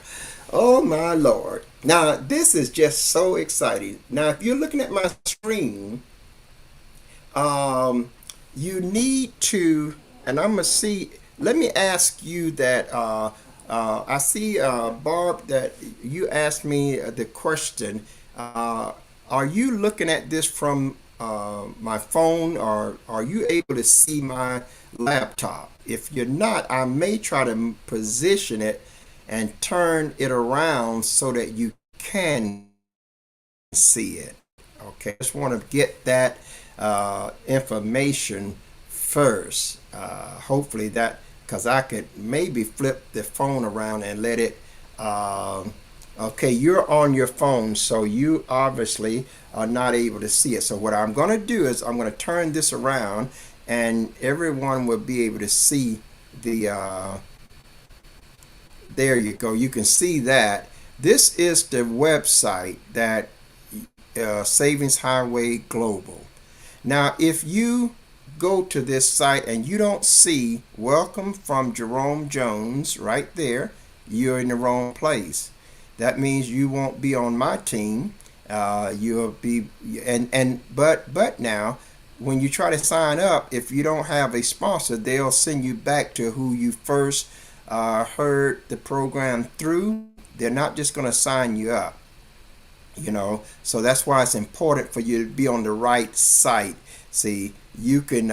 Oh my Lord. Now this is just so exciting. Now if you're looking at my screen, um, you need to, and I'm gonna see. Let me ask you that. I see, Barb, that you asked me the question. Uh, are you looking at this from my phone, or are you able to see my laptop? If you're not, I may try to position it and turn it around so that you can see it. Okay, just want to get that information first. Hopefully that, because I could maybe flip the phone around and let it. um okay, you're on your phone, so you obviously are not able to see it. So what I'm going to do is I'm going to turn this around, and everyone will be able to see the. There you go. You can see that. This is the website that Savings Highway Global. Now, if you go to this site and you don't see Welcome from Jerome Jones right there, you're in the wrong place. That means you won't be on my team. You'll be but now, when you try to sign up, if you don't have a sponsor, they'll send you back to who you first heard the program through. They're not just going to sign you up. So that's why it's important for you to be on the right site. See, you can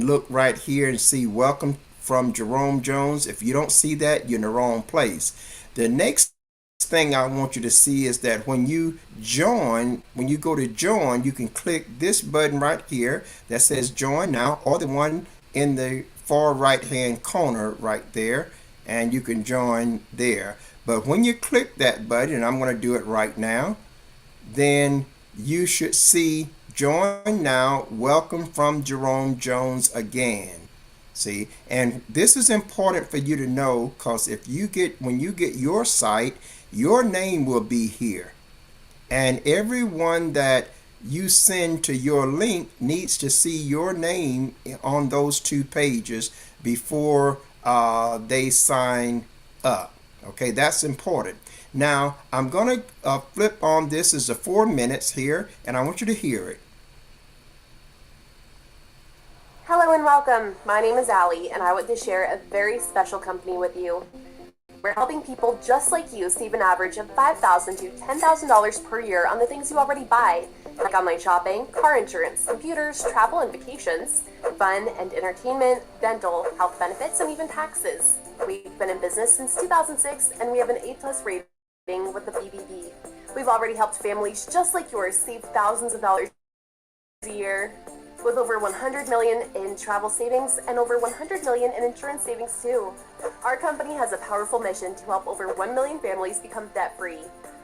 look right here and see Welcome from Jerome Jones. If you don't see that, you're in the wrong place. The next thing I want you to see is that when you join, when you go to join, you can click this button right here that says join now, or the one in the far right hand corner right there, and you can join there. But when you click that button, and I'm going to do it right now, then you should see join now, Welcome from Jerome Jones again. See, and this is important for you to know, because when you get your site, your name will be here. And everyone that you send to your link needs to see your name on those two pages before they sign up. Okay, that's important. Now, I'm going to flip on this as a 4 minutes here, and I want you to hear it. Hello and welcome. My name is Allie, and I want to share a very special company with you. We're helping people just like you save an average of $5,000 to $10,000 per year on the things you already buy, like online shopping, car insurance, computers, travel and vacations, fun and entertainment, dental, health benefits, and even taxes. We've been in business since 2006, and we have an A+ rating with the BBB. We've already helped families just like yours save thousands of dollars a year, with over 100 million in travel savings and over 100 million in insurance savings too. Our company has a powerful mission to help over 1 million families become debt-free.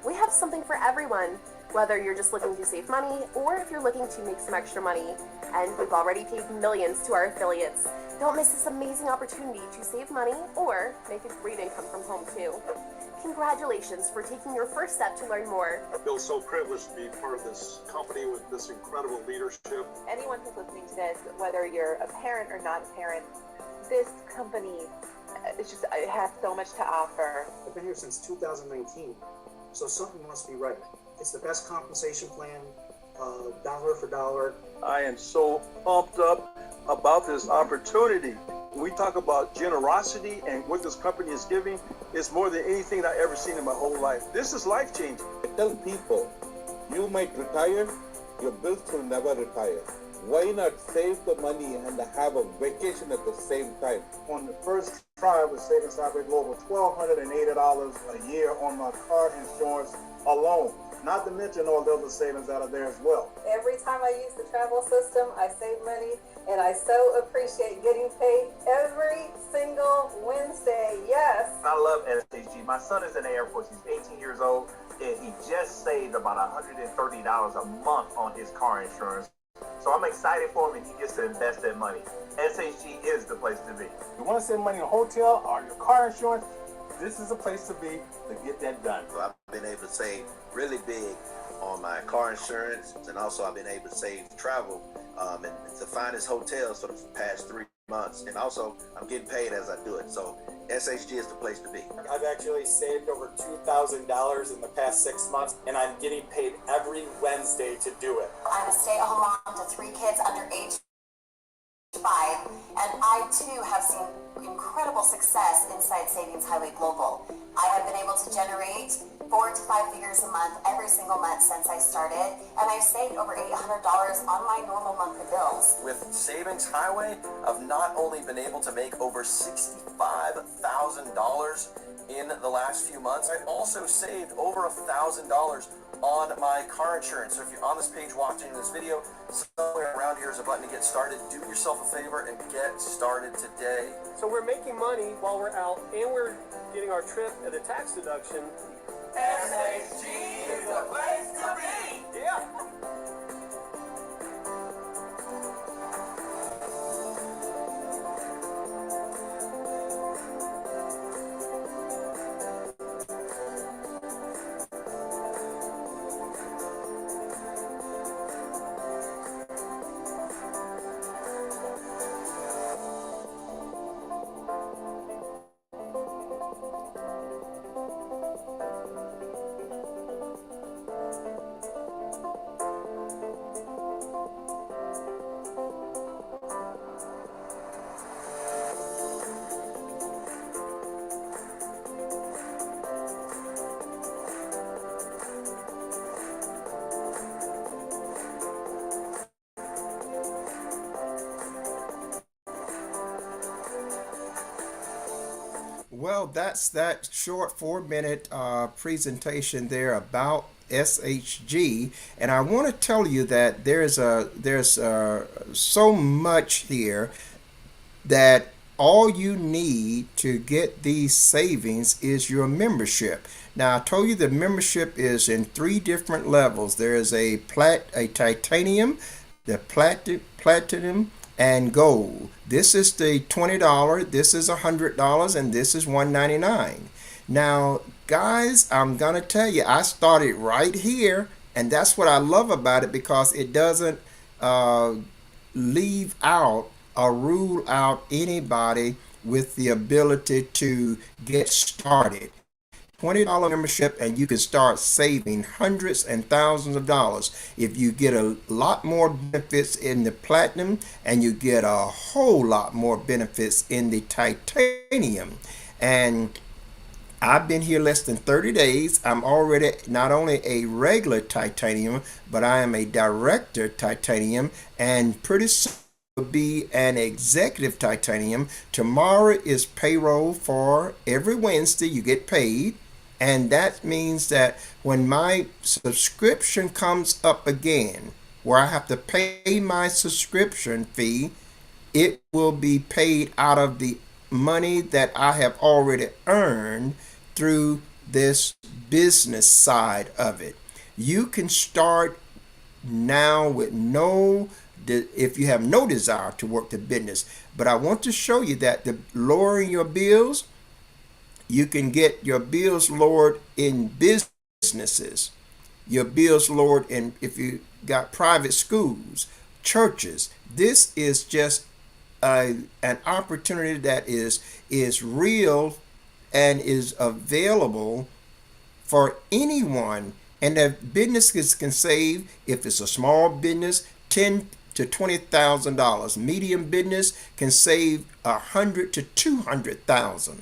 We have something for everyone, whether you're just looking to save money or if you're looking to make some extra money. And we've already paid millions to our affiliates. Don't miss this amazing opportunity to save money or make a great income from home too. Congratulations for taking your first step to learn more. I feel so privileged to be part of this company with this incredible leadership. Anyone who's listening to this, whether you're a parent or not a parent, this company it has so much to offer. I've been here since 2019, so something must be right. It's the best compensation plan, dollar for dollar. I am so pumped up about this opportunity. When we talk about generosity and what this company is giving, it's more than anything I've ever seen in my whole life. This is life-changing. I tell people, you might retire, your bills will never retire. Why not save the money and have a vacation at the same time? On the first try with Savings Highway Global, $1,280 a year on my car insurance alone. Not to mention all the other savings that are there as well. Every time I use the travel system, I save money, and I so appreciate getting paid every single Wednesday. Yes. I love SHG. My son is in the Air Force. He's 18 years old, and he just saved about $130 a month on his car insurance. So I'm excited for him, and he gets to invest that money. SHG is the place to be. You want to save money on a hotel or your car insurance? This is a place to be to get that done. So I've been able to save really big on my car insurance, and also I've been able to save travel and the finest hotels for the past 3 months. And also I'm getting paid as I do it. So SHG is the place to be. I've actually saved over $2,000 in the past 6 months, and I'm getting paid every Wednesday to do it. I'm a stay-at-home mom to 3 kids under age 5, and I too have seen incredible success inside Savings Highway Global. I have been able to generate 4 to 5 figures a month every single month since I started, and I've saved over $800 on my normal monthly bills. With Savings Highway, I've not only been able to make over $65,000 in the last few months, I've also saved over $1,000 on my car insurance. So if you're on this page watching this video, somewhere around here is a button to get started. Do yourself a favor and get started today. So we're making money while we're out, and we're getting our trip at a tax deduction. SHG is the place to be. Yeah. Well, that's that short 4-minute presentation there about SHG, and I want to tell you that there's so much here that all you need to get these savings is your membership. Now, I told you the membership is in 3 different levels. There is a titanium, the platinum, and gold. This is the $20, this is $100, and this is $199. Now, guys, I'm gonna tell you, I started right here, and that's what I love about it, because it doesn't leave out or rule out anybody with the ability to get started. $20 membership, and you can start saving hundreds and thousands of dollars if you get a lot more benefits in the platinum, and you get a whole lot more benefits in the titanium. And I've been here less than 30 days. I'm already not only a regular titanium, but I am a director titanium, and pretty soon will be an executive titanium. Tomorrow is payroll for every Wednesday you get paid. And that means that when my subscription comes up again, where I have to pay my subscription fee, it will be paid out of the money that I have already earned through this business side of it. You can start now with if you have no desire to work the business. But I want to show you that the lowering your bills, you can get your bills lowered in businesses, your bills lowered in, if you got private schools, churches. This is just an opportunity that is real and is available for anyone. And the businesses can save, if it's a small business, $10,000 to $20,000. Medium business can save $100,000 to $200,000.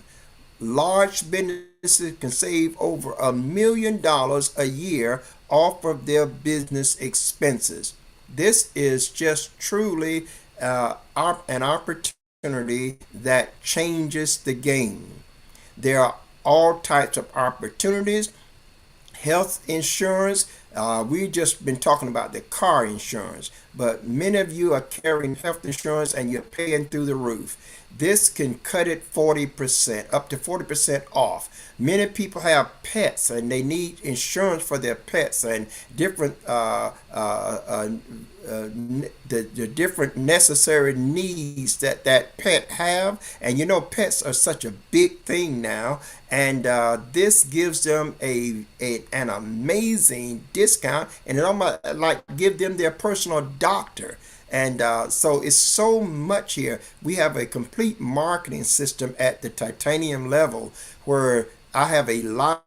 Large businesses can save over $1 million a year off of their business expenses. This is just truly an opportunity that changes the game. There are all types of opportunities. Health insurance, we've just been talking about the car insurance, but many of you are carrying health insurance and you're paying through the roof. This can cut it 40%, up to 40% off. Many people have pets and they need insurance for their pets, and different the different necessary needs that pet have. And you know, pets are such a big thing now, and this gives them an amazing discount, and it almost like give them their personal doctor. And so it's so much here. We have a complete marketing system at the titanium level where I have a live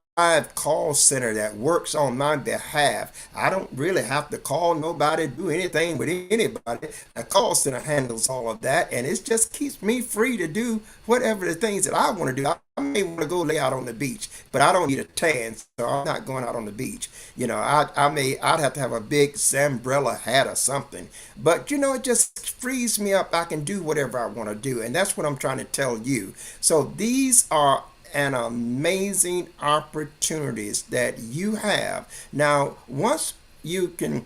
call center that works on my behalf. I don't really have to call nobody, do anything with anybody. The call center handles all of that, and it just keeps me free to do whatever the things that I want to do. I may want to go lay out on the beach, but I don't need a tan, so I'm not going out on the beach. I'd have to have a big umbrella hat or something. But it just frees me up. I can do whatever I want to do, and that's what I'm trying to tell you. So these are and amazing opportunities that you have. Now, once you can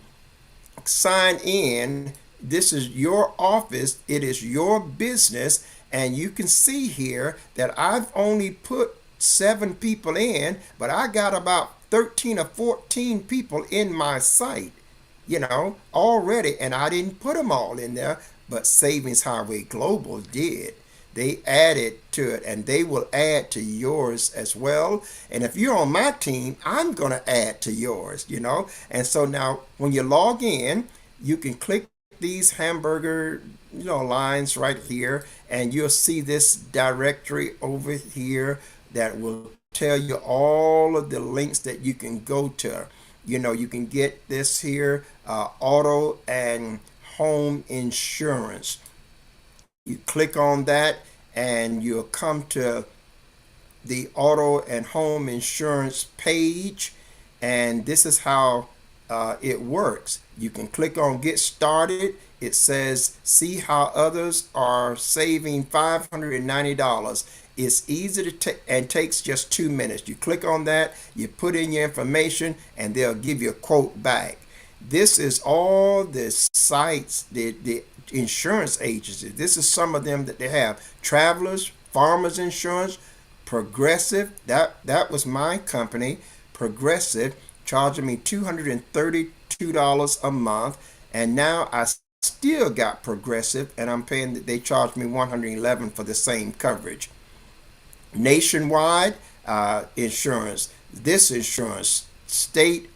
sign in, this is your office, it is your business, and you can see here that I've only put 7 people in, but I got about 13 or 14 people in my site, already, and I didn't put them all in there, but Savings Highway Global did. They added to it, and they will add to yours as well. And if you're on my team, I'm going to add to yours, And so now when you log in, you can click these hamburger, lines right here, and you'll see this directory over here that will tell you all of the links that you can go to. You can get this here, auto and home insurance. You click on that and you'll come to the auto and home insurance page, and this is how it works. You can click on get started. It says see how others are saving $590. It's easy to take and takes just 2 minutes. You click on that, you put in your information, and they'll give you a quote back. This is all the sites, the insurance agencies. This is some of them that they have. Travelers, Farmers Insurance, Progressive. That was my company. Progressive charging me $232 a month, and now I still got Progressive, and I'm paying. They charged me $111 for the same coverage. Nationwide insurance. This insurance, state.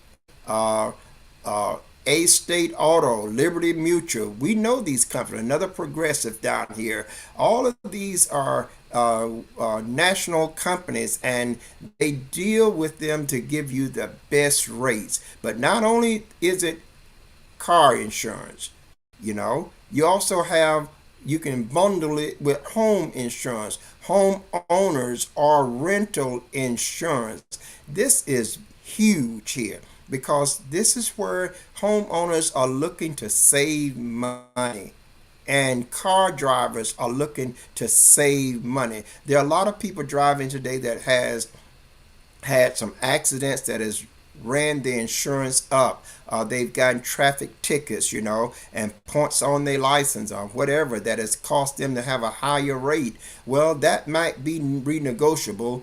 A State Auto, Liberty Mutual. We know these companies. Another Progressive down here. All of these are national companies, and they deal with them to give you the best rates. But not only is it car insurance, you also have, you can bundle it with home insurance, homeowners or rental insurance. This is huge here, because this is where homeowners are looking to save money and car drivers are looking to save money. There are a lot of people driving today that has had some accidents that has ran the insurance up. They've gotten traffic tickets, and points on their license or whatever that has cost them to have a higher rate. Well, that might be renegotiable,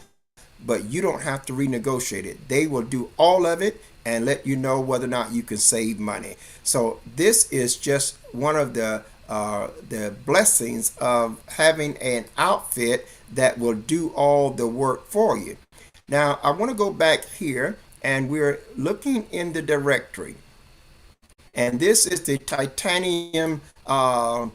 but you don't have to renegotiate it. They will do all of it and let you know whether or not you can save money. So this is just one of the blessings of having an outfit that will do all the work for you. Now, I want to go back here, and we're looking in the directory. And this is the titanium road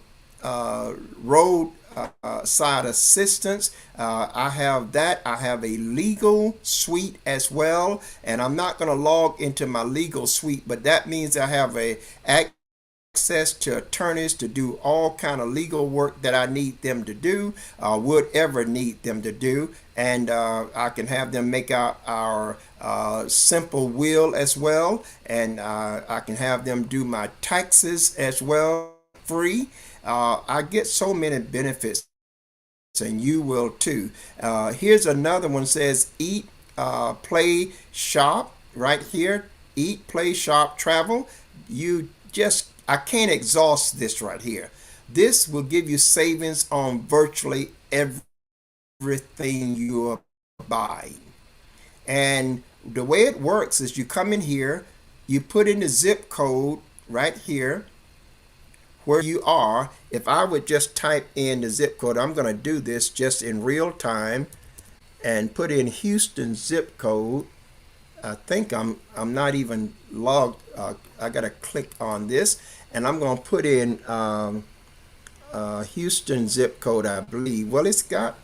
side assistance. I have that. I have a legal suite as well, and I'm not going to log into my legal suite, but that means I have access to attorneys to do all kind of legal work that I need them to do, would ever need them to do, and I can have them make out our simple will as well, and I can have them do my taxes as well free. I get so many benefits, and you will too. Here's another one, says eat, play, shop right here. Eat, play, shop, travel. I can't exhaust this right here. This will give you savings on virtually everything you are buying. And the way it works is you come in here, you put in the zip code right here where you are. If I would just type in the zip code, I'm going to do this just in real time and put in Houston zip code. I think I'm not even logged. I gotta click on this, and I'm gonna put in Houston zip code, I believe. Well, it's got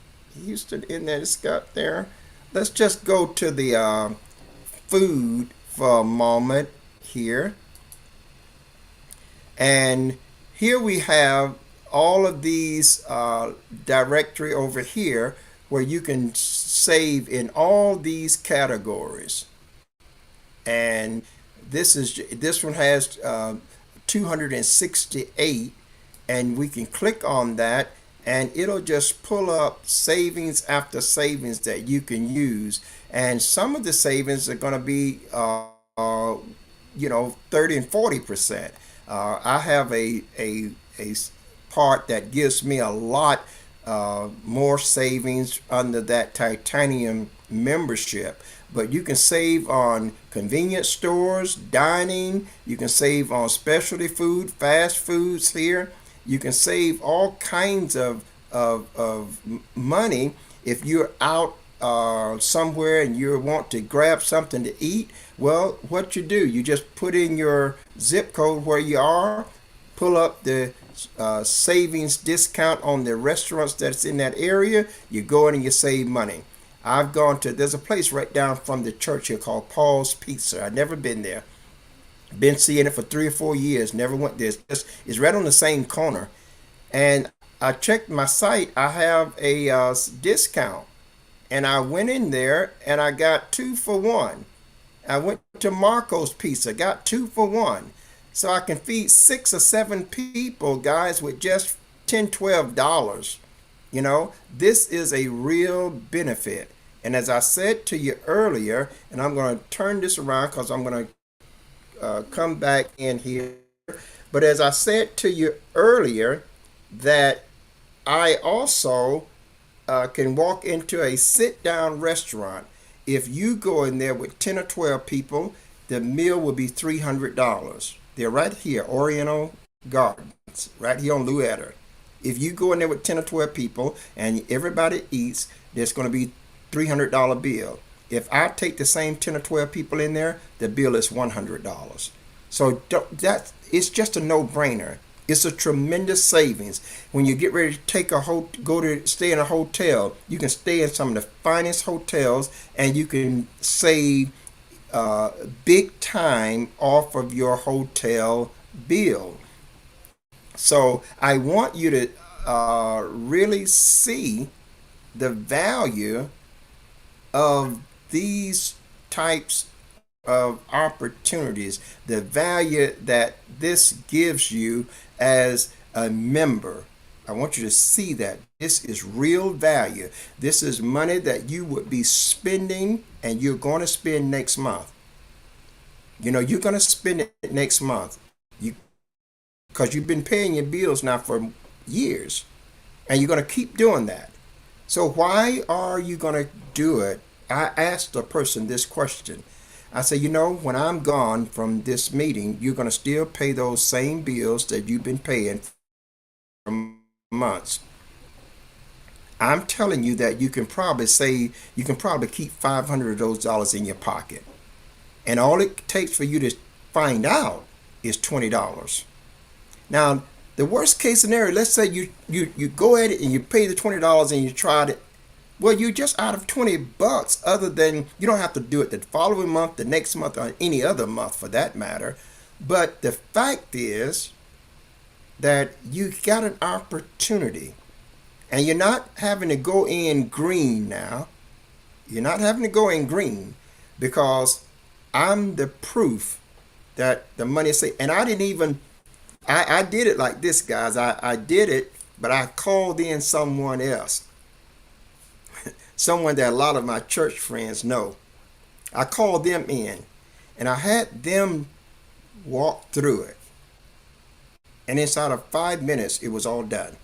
Houston in there. It's got there. Let's just go to the food for a moment here. And here we have all of these directory over here where you can save in all these categories. And this one has 268, and we can click on that and it'll just pull up savings after savings that you can use. And some of the savings are going to be 30 and 40%. I have a part that gives me a lot more savings under that titanium membership. But you can save on convenience stores, dining. You can save on specialty food, fast foods here. You can save all kinds of money if you're out somewhere and you want to grab something to eat. Well, what you do, you just put in your zip code where you are, pull up the savings discount on the restaurants that's in that area. You go in and you save money. I've gone to, there's a place right down from the church here called Paul's Pizza. I've never been there. Been seeing it for 3 or 4 years. Never went there. It's right on the same corner. And I checked my site. I have a discount. And I went in there and I got 2 for 1. I went to Marco's Pizza, got 2 for 1. So I can feed 6 or 7 people, guys, with just $10, $12. You know, this is a real benefit. And as I said to you earlier, and I'm going to turn this around because I'm going to come back in here. But as I said to you earlier, that I also can walk into a sit-down restaurant. If you go in there with 10 or 12 people, the meal will be $300. They're right here, Oriental Gardens, right here on Louetta. If you go in there with 10 or 12 people and everybody eats, there's going to be $300 bill. If I take the same 10 or 12 people in there, the bill is $100. So it's just a no-brainer. It's a tremendous savings. When you get ready to take stay in a hotel, you can stay in some of the finest hotels and you can save big time off of your hotel bill. So I want you to really see the value of these types of opportunities, the value that this gives you as a member. I want you to see that this is real value. This is money that you would be spending and you're going to spend next month. You know, you're going to spend it next month because you've been paying your bills now for years and you're going to keep doing that. So why are you going to do it? I asked a person this question. I said, you know, when I'm gone from this meeting, you're going to still pay those same bills that you've been paying for months. I'm telling you that you can probably keep 500 of those dollars in your pocket. And all it takes for you to find out is $20. Now, the worst case scenario, let's say you go at it and you pay the $20 and you tried it. Well, you're just out of $20 other than you don't have to do it the following month, the next month, or any other month for that matter. But the fact is that you got an opportunity and you're not having to go in green now. You're not having to go in green because I'm the proof that the money is safe. And I did it like this, guys. I did it, but I called in someone else. Someone that a lot of my church friends know. I called them in and I had them walk through it. And inside of 5 minutes, it was all done.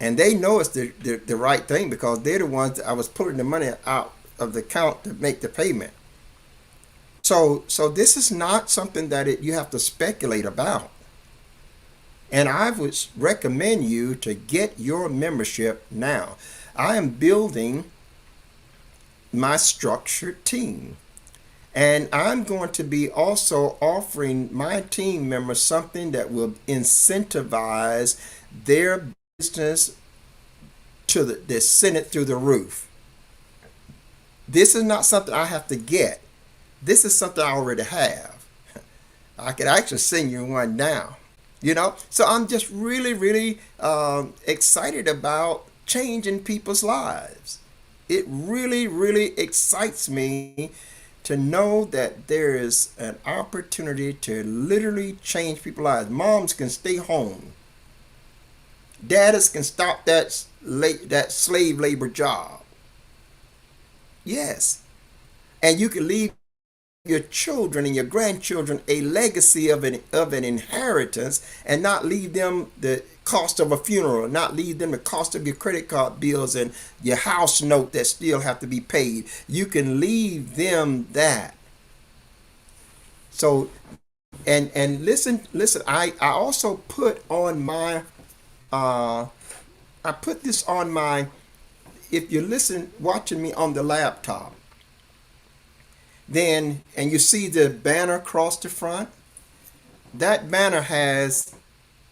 And they know it's the right thing because they're the ones that I was pulling the money out of the account to make the payment. So this is not something that you have to speculate about. And I would recommend you to get your membership now. I am building my structured team. And I'm going to be also offering my team members something that will incentivize their business to the send it through the roof. This is not something I have to get. This is something I already have. I could actually send you one now. So I'm just really, really excited about changing people's lives. It really, really excites me to know that there is an opportunity to literally change people's lives. Moms can stay home. Daddies can stop that slave labor job. Yes. And you can leave your children and your grandchildren a legacy of an inheritance, and not leave them the cost of a funeral, not leave them the cost of your credit card bills and your house note that still have to be paid. You can leave them that. So and listen, I also put on my I put this on my, if you listen watching me on the laptop, then, and you see the banner across the front, that banner has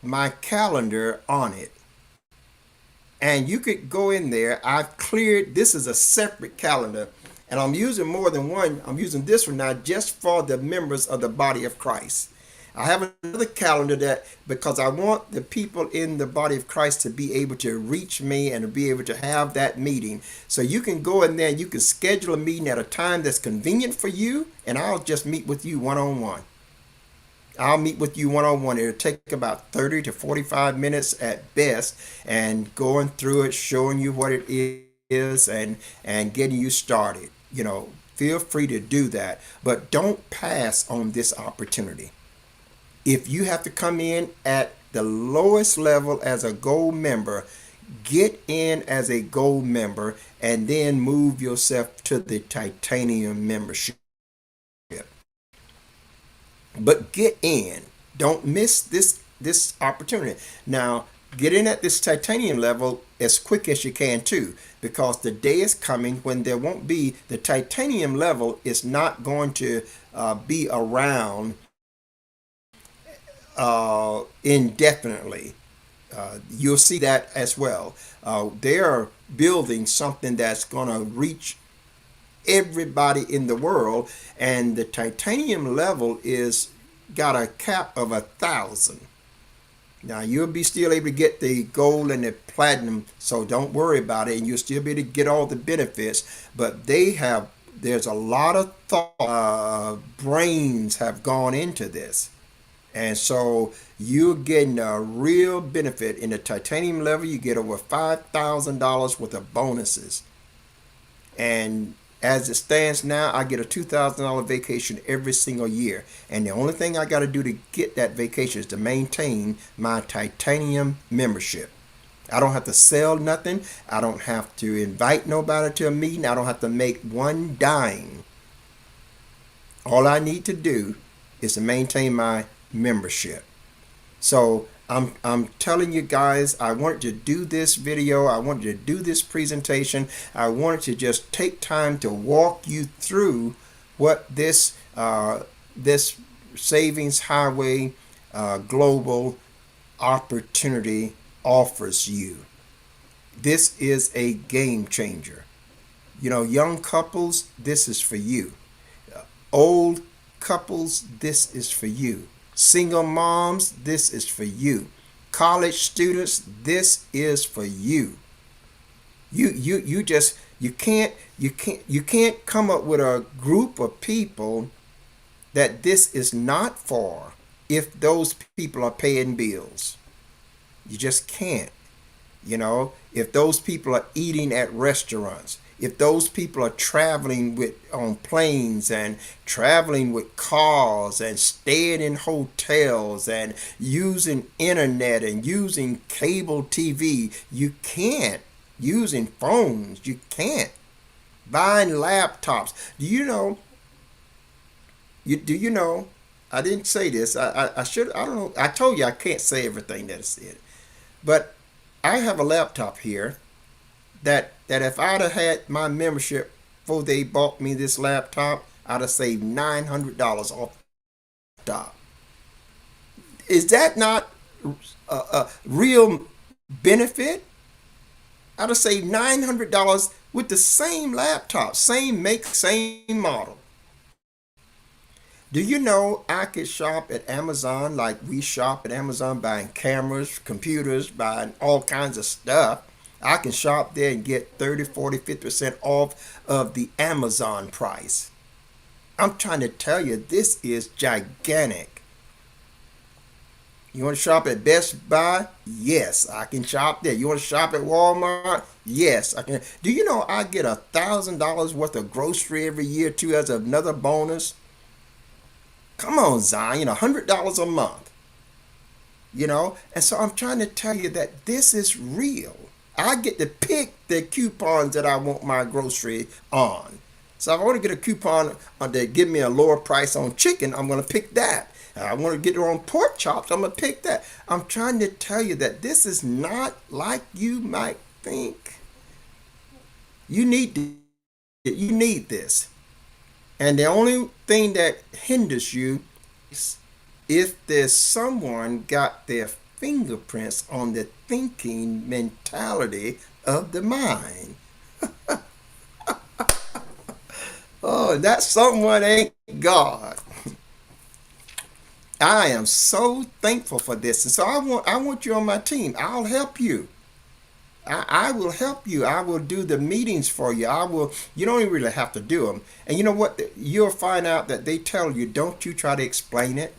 my calendar on it. And you could go in there. I've cleared, this is a separate calendar, and I'm using more than one. I'm using this one now just for the members of the body of Christ. I have another calendar that, because I want the people in the body of Christ to be able to reach me and to be able to have that meeting. So you can go in there and you can schedule a meeting at a time that's convenient for you, and I'll just meet with you one-on-one. I'll meet with you one-on-one. It'll take about 30 to 45 minutes at best, and going through it, showing you what it is, and getting you started. Feel free to do that, but don't pass on this opportunity. If you have to come in at the lowest level as a gold member, get in as a gold member and then move yourself to the titanium membership. But get in. Don't miss this opportunity. Now, get in at this titanium level as quick as you can too, because the day is coming when there won't be, the titanium level is not going to be around indefinitely. You'll see that as well. They're building something that's going to reach everybody in the world, and the titanium level is got a cap of 1,000. Now you'll be still able to get the gold and the platinum, so don't worry about it, and you'll still be able to get all the benefits. But there's a lot of thought, brains have gone into this. And so you're getting a real benefit. In the titanium level, you get over $5,000 worth of bonuses. And as it stands now, I get a $2,000 vacation every single year. And the only thing I got to do to get that vacation is to maintain my titanium membership. I don't have to sell nothing. I don't have to invite nobody to a meeting. I don't have to make one dime. All I need to do is to maintain my membership. So I'm telling you guys, I wanted to do this video. I wanted to do this presentation. I wanted to just take time to walk you through what this Savings Highway Global opportunity offers you. This is a game changer. Young couples, this is for you. Old couples, this is for you. Single moms, this is for you. College students, this is for you. You can't come up with a group of people that this is not for if those people are paying bills. You just can't. If those people are eating at restaurants, if those people are traveling on planes and traveling with cars and staying in hotels and using internet and using cable TV, you can't. Using phones, you can't. Buying laptops. Do you know? I didn't say this. I should. I don't know. I told you I can't say everything that is said, but I have a laptop here that if I'd have had my membership before they bought me this laptop, I'd have saved $900 off the top. Is that not a real benefit? I'd have saved $900 with the same laptop, same make, same model. Do you know I could shop at Amazon like we shop at Amazon buying cameras, computers, buying all kinds of stuff? I can shop there and get 30, 40, 50% off of the Amazon price. I'm trying to tell you, this is gigantic. You want to shop at Best Buy? Yes, I can shop there. You want to shop at Walmart? Yes, I can. Do you know I get $1,000 worth of grocery every year too as another bonus? Come on, Zion, $100 a month. And so I'm trying to tell you that this is real. I get to pick the coupons that I want my grocery on. So if I want to get a coupon to give me a lower price on chicken, I'm going to pick that. I want to get it on pork chops, I'm going to pick that. I'm trying to tell you that this is not like you might think. You need this. And the only thing that hinders you is if there's someone got their fingerprints on the thinking mentality of the mind. Oh, that someone ain't God. I am so thankful for this. And so I want you on my team. I'll help you. I will help you. I will do the meetings for you. You don't even really have to do them. And you know what? You'll find out that they tell you, don't you try to explain it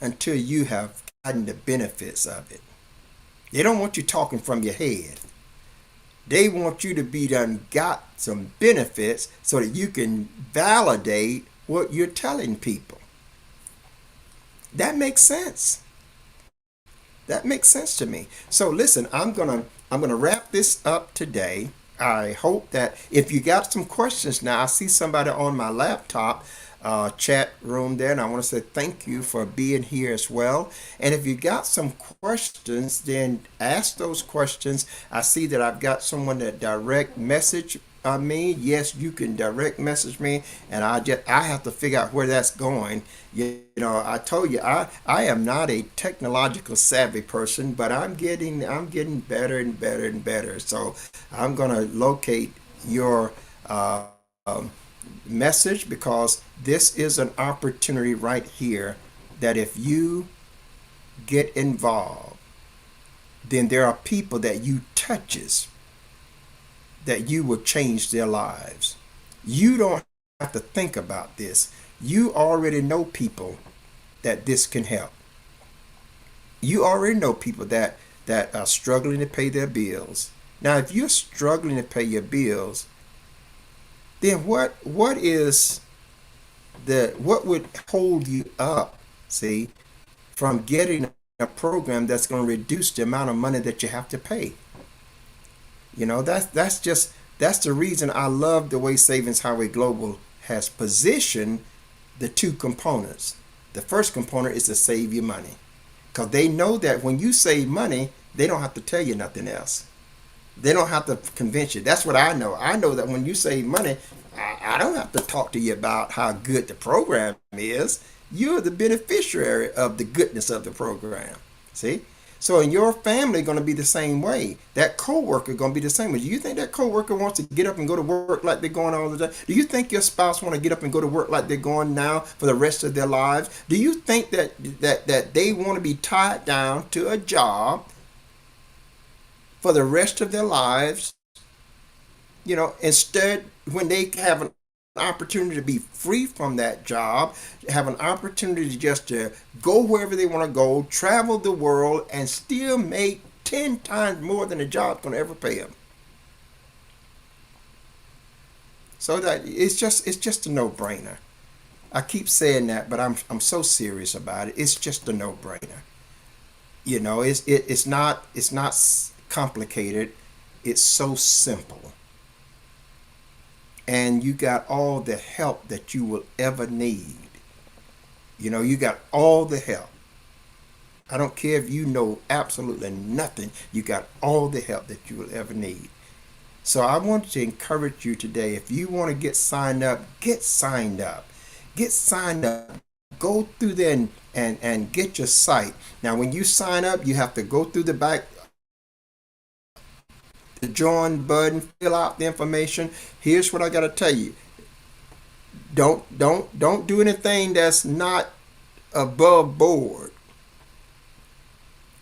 until you have gotten the benefits of it. They don't want you talking from your head. They want you to be done got some benefits so that you can validate what you're telling people. That makes sense. That makes sense to me. So listen, I'm gonna wrap this up today. I hope that if you got some questions now, I see somebody on my laptop chat room there, and I want to say thank you for being here as well. And if you got some questions, then ask those questions. I see that I've got someone that direct message me. Yes, you can direct message me, and I have to figure out where that's going. I told you I am not a technological savvy person, but I'm getting better and better and better. So I'm gonna locate your message, because this is an opportunity right here that if you get involved, then there are people that you touches that you will change their lives. You don't have to think about this. You already know people that this can help. You already know people that are struggling to pay their bills. Now, if you're struggling to pay your bills, then what would hold you up, see, from getting a program that's going to reduce the amount of money that you have to pay? That's the reason I love the way Savings Highway Global has positioned the two components. The first component is to save you money, because they know that when you save money, they don't have to tell you nothing else. They don't have to convince you. That's what I know. I know that when you save money, I don't have to talk to you about how good the program is. You're the beneficiary of the goodness of the program. See? So in your family going to be the same way. That coworker going to be the same way. Do you think that coworker wants to get up and go to work like they're going all the time? Do you think your spouse want to get up and go to work like they're going now for the rest of their lives? Do you think that they want to be tied down to a job for the rest of their lives? Instead, when they have an opportunity to be free from that job, have an opportunity just to go wherever they want to go, travel the world, and still make 10 times more than a job's going to ever pay them. So that it's just a no-brainer. I keep saying that, but I'm so serious about it. It's just a no-brainer. It's not complicated. It's so simple. And you got all the help that you will ever need. You got all the help. I don't care if you know absolutely nothing. You got all the help that you will ever need. So I want to encourage you today. If you want to get signed up, get signed up. Get signed up. Go through there and get your site. Now, when you sign up, you have to go through the back, the join button, fill out the information. Here's what I got to tell you. Don't do anything that's not above board.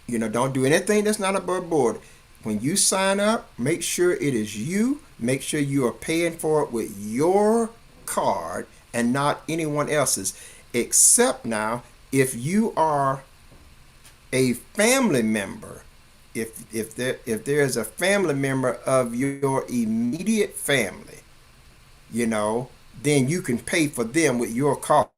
Don't do anything that's not above board. When you sign up, make sure it is you. Make sure you are paying for it with your card and not anyone else's. Except now, if you are a family member, if there is a family member of your immediate family, then you can pay for them with your card.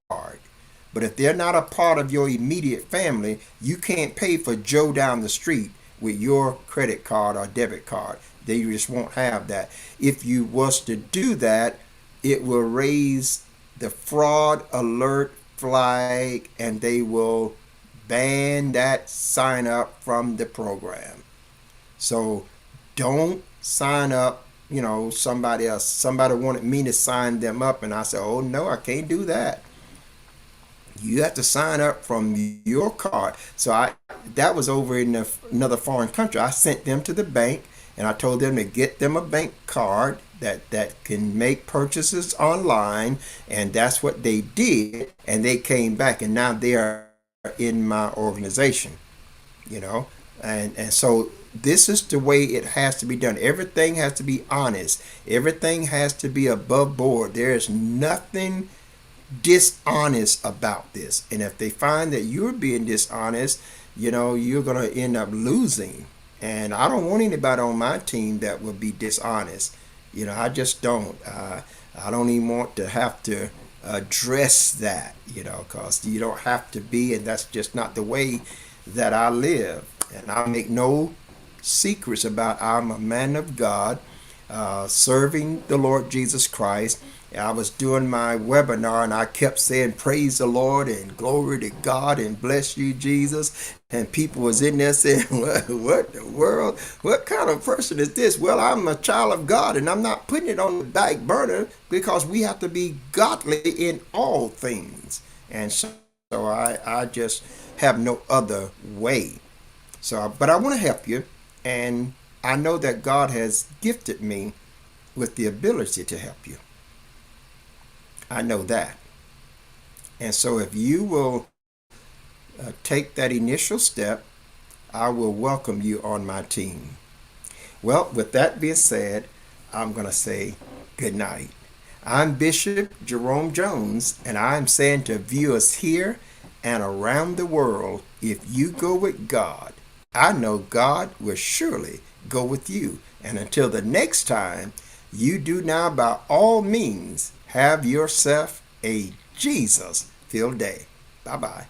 But if they're not a part of your immediate family, you can't pay for Joe down the street with your credit card or debit card. They just won't have that. If you was to do that, it will raise the fraud alert flag and they will ban that sign up from the program. So don't sign up, somebody else. Somebody wanted me to sign them up and I said, oh no, I can't do that. You have to sign up from your card. So that was over in another foreign country. I sent them to the bank and I told them to get them a bank card that can make purchases online, and that's what they did, and they came back and now they are in my organization, and so this is the way it has to be done. Everything has to be honest. Everything has to be above board. There is nothing dishonest about this. And if they find that you're being dishonest, you're going to end up losing. And I don't want anybody on my team that will be dishonest. I just don't. I don't even want to have to address that, because you don't have to be, and that's just not the way that I live. And I make no secrets about I'm a man of God, serving the Lord Jesus Christ. I was doing my webinar and I kept saying praise the Lord and glory to God and bless you Jesus, and people was in there saying what the world, what kind of person is this? Well, I'm a child of God and I'm not putting it on the back burner, because we have to be godly in all things. And so I just have no other way. But I want to help you, and I know that God has gifted me with the ability to help you. I know that. And so if you will take that initial step, I will welcome you on my team. Well, with that being said, I'm going to say good night. I'm Bishop Jerome Jones, and I'm saying to viewers here and around the world, if you go with God, I know God will surely go with you. And until the next time, you do now by all means have yourself a Jesus-filled day. Bye-bye.